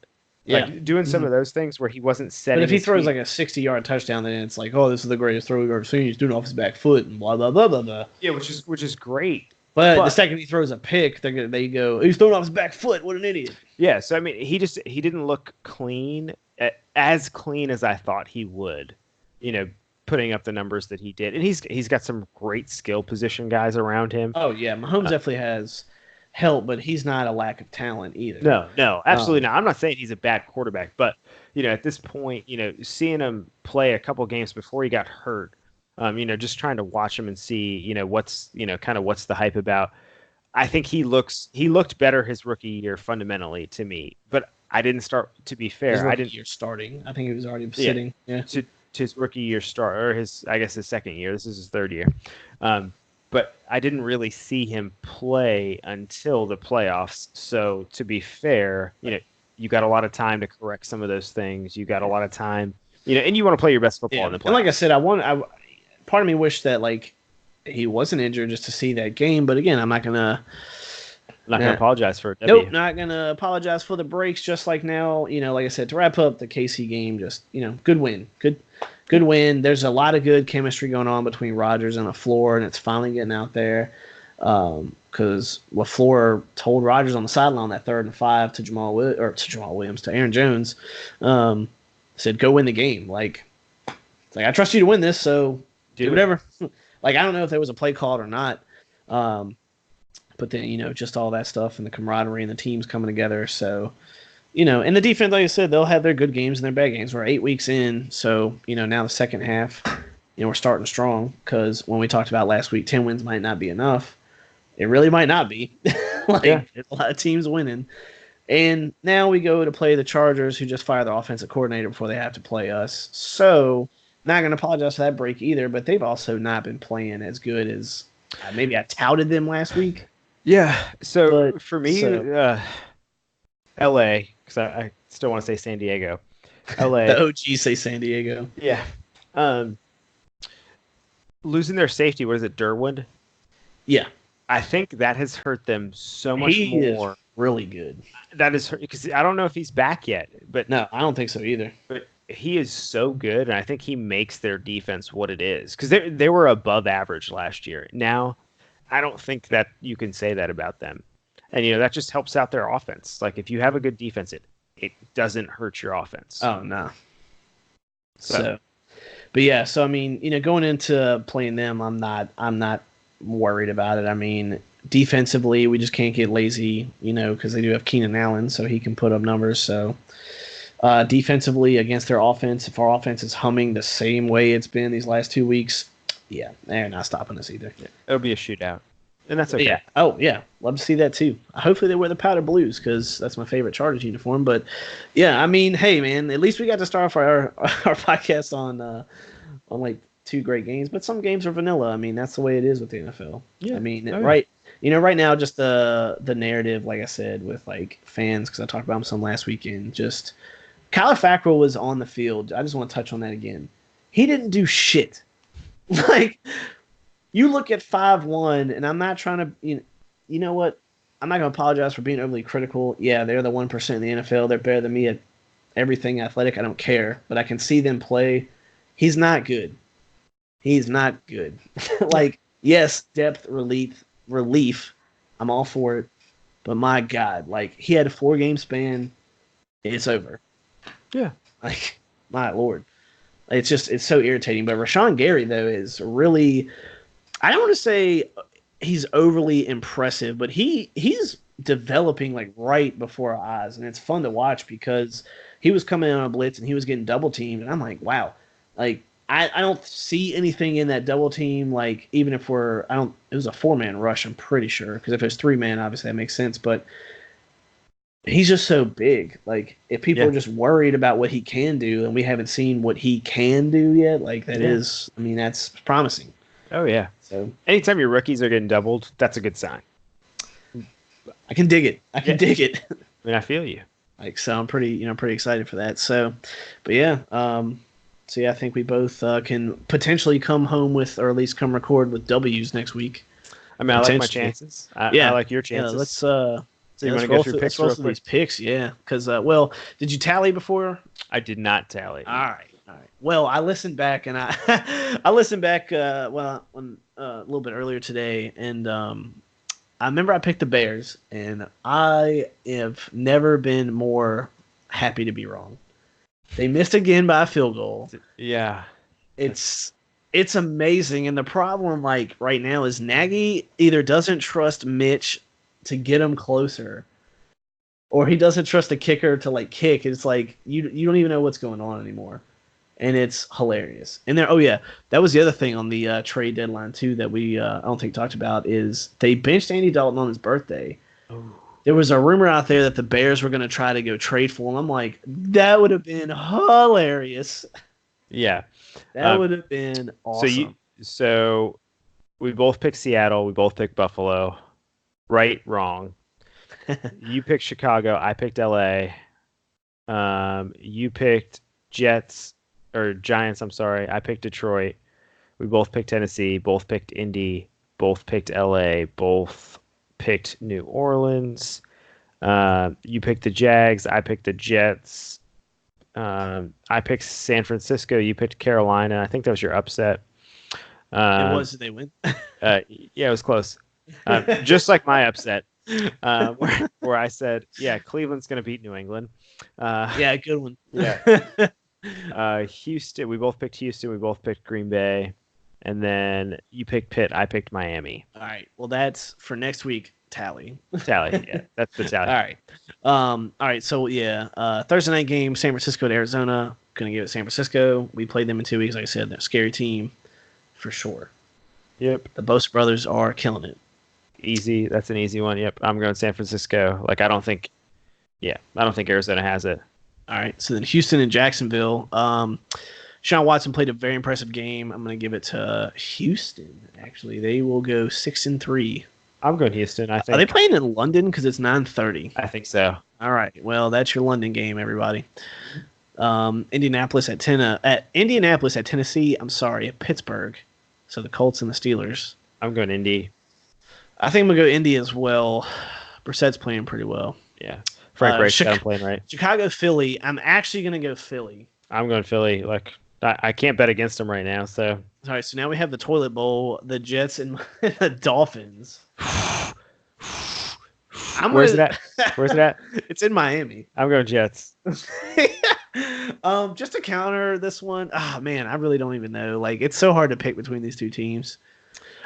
like doing some of those things where he wasn't setting. But if he throws like a 60-yard touchdown, then it's like, oh, this is the greatest throw we've ever seen. He's doing it off his back foot and blah blah blah blah blah. Yeah, which is great. But the second he throws a pick, they go, he's throwing off his back foot. What an idiot! Yeah, so I mean, he didn't look clean, as clean as I thought he would, putting up the numbers that he did, and he's got some great skill position guys around him. Oh yeah, Mahomes definitely has help, but he's not a lack of talent either. No, absolutely not. I'm not saying he's a bad quarterback, but at this point, seeing him play a couple games before he got hurt. Just trying to watch him and see, what's the hype about. I think he looked better his rookie year fundamentally to me, but I didn't start. To be fair, I didn't. Year starting. I think he was already sitting. Yeah. To his rookie year start, or his second year. This is his third year, but I didn't really see him play until the playoffs. So to be fair, you got a lot of time to correct some of those things. You got a lot of time, and you want to play your best football in the playoffs. And like I said, part of me wished that like he wasn't injured just to see that game, but again, I'm not gonna apologize for it. Nope, not gonna apologize for the breaks. Just like now, like I said, to wrap up the KC game, just good win, good win. There's a lot of good chemistry going on between Rodgers and LaFleur, and it's finally getting out there. Because LaFleur told Rodgers on the sideline on that 3rd and 5 to Aaron Jones, said, "Go win the game." Like I trust you to win this, so. Do whatever. Like, I don't know if there was a play called or not. But then, just all that stuff and the camaraderie and the teams coming together. So, and the defense, like I said, they'll have their good games and their bad games. We're 8 weeks in. So, now the second half, we're starting strong because when we talked about last week, 10 wins might not be enough. It really might not be. There's a lot of teams winning. And now we go to play the Chargers, who just fired their offensive coordinator before they have to play us. So, not going to apologize for that break either, but they've also not been playing as good as maybe I touted them last week. Yeah. So for me, L.A., because I still want to say San Diego. L.A. The OGs say San Diego. Yeah. losing their safety, what is it, Derwin? Yeah, I think that has hurt them so much he is more. really good. That is because I don't know if he's back yet, No, I don't think so either. but he is so good, and I think he makes their defense what it is because they were above average last year. Now, I don't think that you can say that about them, and that just helps out their offense. Like if you have a good defense, it doesn't hurt your offense. Oh no. So, but yeah, so I mean, going into playing them, I'm not worried about it. I mean, defensively, we just can't get lazy, because they do have Keenan Allen, so he can put up numbers. So, defensively against their offense, if our offense is humming the same way it's been these last 2 weeks, yeah, they're not stopping us either. Yeah, it'll be a shootout, and that's okay. Yeah. Oh yeah, love to see that too. Hopefully they wear the powder blues because that's my favorite Chargers uniform. But yeah, I mean, hey man, at least we got to start off our podcast on like 2 great games. But some games are vanilla. I mean, that's the way it is with the NFL. Yeah. I mean, yeah. right. Right now, just the narrative, like I said, with like fans, because I talked about them some last weekend. Just Kyler Fackrell was on the field. I just want to touch on that again. He didn't do shit. Like, you look at 5-1, and I'm not trying to, you know what? I'm not going to apologize for being overly critical. Yeah, they're the 1% in the NFL. They're better than me at everything athletic. I don't care. But I can see them play. He's not good. He's not good. Like, yes, depth relief. I'm all for it. But my God, like, he had a 4-game span. It's over. Yeah. Like, my Lord. It's so irritating. But Rashawn Gary, though, is really, I don't want to say he's overly impressive, but he's developing like right before our eyes. And it's fun to watch because he was coming in on a blitz and he was getting double teamed. And I'm like, wow, like I don't see anything in that double team. Like, even if it was a 4-man rush, I'm pretty sure. Because if it's 3-man, obviously that makes sense. But he's just so big. Like, if people are just worried about what he can do and we haven't seen what he can do yet, like is, I mean, that's promising. Oh yeah. So anytime your rookies are getting doubled, that's a good sign. I can dig it. I dig it. I mean, I feel you. Like, so I'm pretty excited for that. So, but yeah, so yeah, I think we both can potentially come home with, or at least come record with W's next week. I mean, I like my chances. I like your chances. Yeah, let's So you want to go through picks real quick? These picks, yeah. Because well, did you tally before? I did not tally. All right. Well, I listened back and I listened back a little bit earlier today, and I remember I picked the Bears, and I have never been more happy to be wrong. They missed again by a field goal. Yeah. It's amazing, and the problem like right now is Nagy either doesn't trust Mitch to get him closer, or he doesn't trust the kicker to like kick. It's like you don't even know what's going on anymore, and it's hilarious. And there, that was the other thing on the trade deadline too that we I don't think talked about is they benched Andy Dalton on his birthday. Oh. There was a rumor out there that the Bears were going to try to go trade for him. I'm like, that would have been hilarious. Yeah, that would have been awesome. So we both picked Seattle. We both picked Buffalo. Right, wrong. You picked Chicago. I picked LA. You picked Giants. I'm sorry. I picked Detroit. We both picked Tennessee. Both picked Indy. Both picked LA. Both picked New Orleans. You picked the Jags. I picked the Jets. I picked San Francisco. You picked Carolina. I think that was your upset. It was. Did they win? Yeah, it was close. Just like my upset, where I said, yeah, Cleveland's going to beat New England. Yeah, good one. Yeah. Houston. We both picked Houston. We both picked Green Bay. And then you picked Pitt. I picked Miami. All right. Well, that's for next week. Tally. Yeah, that's the tally. All right. So yeah, Thursday night game, San Francisco to Arizona. Gonna give it San Francisco. We played them in 2 weeks. Like I said, they're a scary team for sure. Yep. The Bosa brothers are killing it. Easy. That's an easy one. Yep. I'm going San Francisco. Like, I don't think Arizona has it. All right. So then Houston and Jacksonville. Sean Watson played a very impressive game. I'm going to give it to Houston. Actually, they will go 6-3. I'm going Houston. I think. Are they playing in London? Because it's 9:30. I think so. All right. Well, that's your London game, everybody. Indianapolis at Tennessee. I'm sorry, at Pittsburgh. So the Colts and the Steelers. I'm going Indy. I think I'm gonna go Indy as well. Brissett's playing pretty well. Yeah. Frank Reich's got him playing right. Chicago, Philly. I'm actually gonna go Philly. I'm going Philly. Like I can't bet against them right now. So all right. So now we have the toilet bowl, the Jets, and the Dolphins. Where's it at? Where's it at? It's in Miami. I'm going Jets. Just to counter this one, man, I really don't even know. Like, it's so hard to pick between these two teams.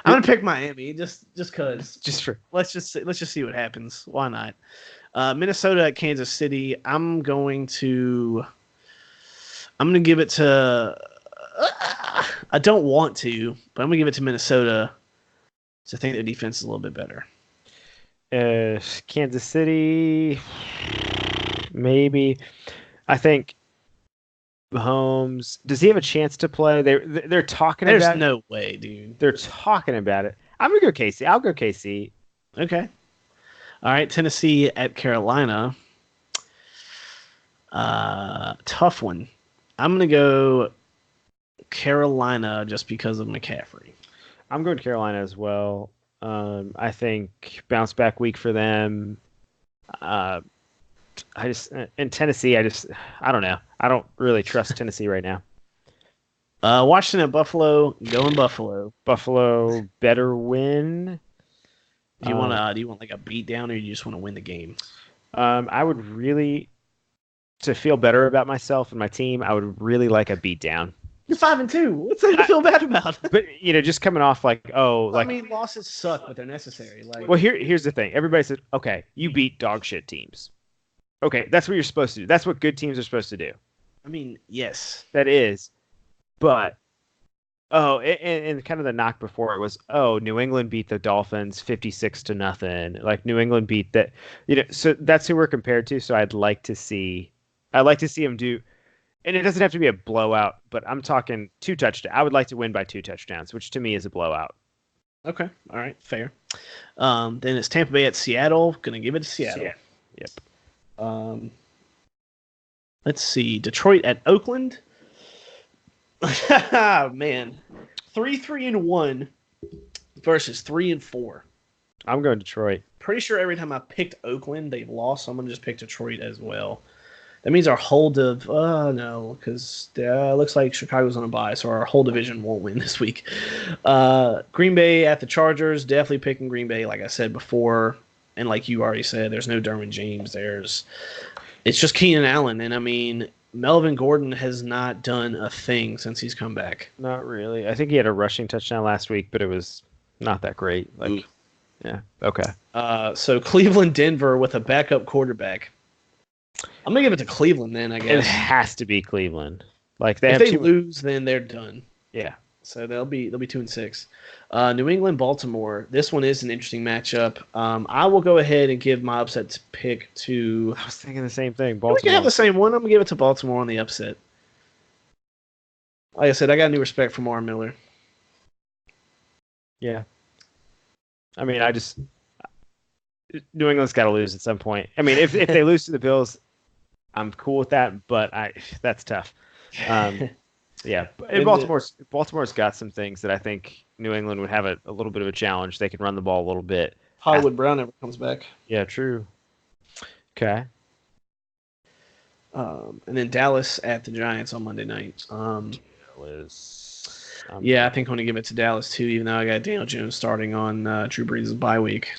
I'm gonna pick Miami just cause. Let's just see what happens. Why not? Minnesota at Kansas City. I'm gonna give it to. I don't want to, but I'm gonna give it to Minnesota. So I think their defense is a little bit better. Kansas City, maybe. I think Mahomes. Does he have a chance to play? They're talking about it. There's no way, dude. They're talking about it. I'm gonna go KC. I'll go KC. Okay. All right, Tennessee at Carolina. Tough one. I'm gonna go Carolina just because of McCaffrey. I'm going Carolina as well. I think bounce back week for them. In Tennessee, I don't know. I don't really trust Tennessee right now. Washington at Buffalo. Going Buffalo. Buffalo better win. Do you want like a beat down, or you just want to win the game? I would really, to feel better about myself and my team, I would really like a beat down. You're 5-2. What's there to feel bad about? But just coming off losses suck, but they're necessary. Well, here's the thing. Everybody said, okay, you beat dog shit teams. Okay, that's what you're supposed to do. That's what good teams are supposed to do. I mean, yes, that is. But and kind of the knock before it was, New England beat the Dolphins 56-0. Like New England beat that. So that's who we're compared to. So I'd like to see them do. And it doesn't have to be a blowout, but I'm talking 2 touchdowns. I would like to win by 2 touchdowns, which to me is a blowout. Okay. All right. Fair. Then it's Tampa Bay at Seattle. Going to give it to Seattle. Yep. Let's see. Detroit at Oakland. Man. 3-1 versus 3-4. I'm going Detroit. Pretty sure every time I picked Oakland, they've lost. So I'm going to just pick Detroit as well. That means our whole no, because looks like Chicago's on a bye, so our whole division won't win this week. Green Bay at the Chargers, definitely picking Green Bay, like I said before, and like you already said, there's no Derwin James. It's just Keenan Allen, and I mean, Melvin Gordon has not done a thing since he's come back. Not really. I think he had a rushing touchdown last week, but it was not that great. Yeah, okay. So Cleveland, Denver with a backup quarterback. I'm gonna give it to Cleveland then. I guess it has to be Cleveland. Like if they lose, then they're done. Yeah. So they'll be 2-6. New England, Baltimore. This one is an interesting matchup. I will go ahead and give my upset pick to. I was thinking the same thing. Baltimore. We can have the same one. I'm gonna give it to Baltimore on the upset. Like I said, I got new respect for Marvin Miller. Yeah. I mean, New England's got to lose at some point. I mean, if they lose to the Bills, I'm cool with that, but that's tough. Yeah, and Baltimore's got some things that I think New England would have a little bit of a challenge. They can run the ball a little bit. Hollywood Brown never comes back. Yeah, true. Okay. And then Dallas at the Giants on Monday night. Dallas. Yeah, I think I'm going to give it to Dallas too, even though I got Daniel Jones starting on Drew Brees' bye week.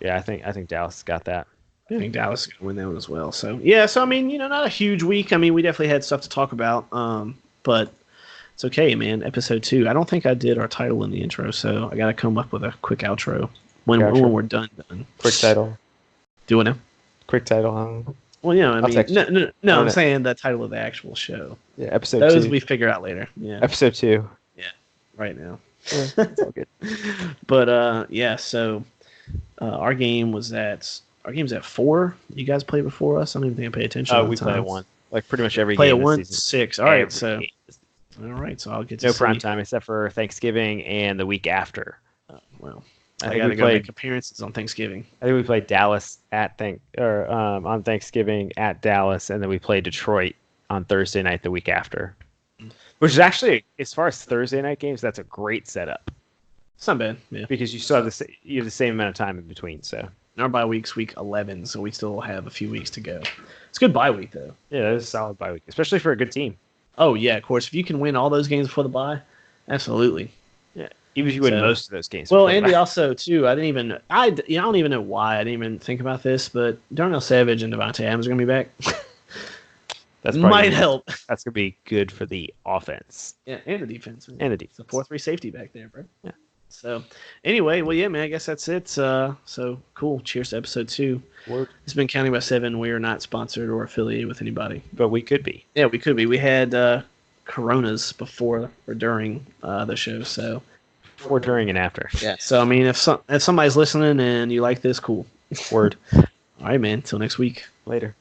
Yeah, I think Dallas got that. I think Dallas is going to win that one as well. So, yeah, I mean, not a huge week. I mean, we definitely had stuff to talk about, but it's okay, man. Episode 2. I don't think I did our title in the intro, so I got to come up with a quick outro when we're done. Quick title. Do it now. Quick title. Huh? Well, I mean, no, I'm saying the title of the actual show. Yeah, episode 2. Those we figure out later. Yeah. Episode 2. Yeah, right now. Yeah, it's all good. But, yeah, so our game's at 4. You guys play before us? I don't even think I pay attention. Oh, we play at 1. Like pretty much every play game. Play at 1, 6. All right, so. All right, so I'll get to no prime time except for Thanksgiving and the week after. Well, I got to go make appearances on Thanksgiving. I think we played Dallas on Thanksgiving at Dallas, and then we played Detroit on Thursday night the week after. Which is actually, as far as Thursday night games, that's a great setup It's not bad. Yeah. because you have the same amount of time in between. So Our bye week's week 11, so we still have a few weeks to go. It's a good bye week, though. yeah, that's a solid bye week, especially for a good team. Oh, yeah, of course. If you can win all those games before the bye, absolutely. Yeah, even if you win So- most of those games. Well, before the Andy, bye. also, too, I don't even know why I didn't even think about this, but Darnell Savage and Devontae Adams are going to be back. that's probably Might gonna- help. That's gonna be good for the offense Yeah, and the defense. Man. and the It's a defense. 4-3 safety back there, bro. Yeah. So, anyway, well, yeah, man, I guess that's it. So cool. Cheers to episode 2. Word. It's been Counting by 7. We are not sponsored or affiliated with anybody. But we could be. Yeah, we could be. We had Coronas before or during the show. So, Before, during, and after. yeah. So, I mean, if somebody's listening and you like this, cool. Word. All right, man. Till next week. Later.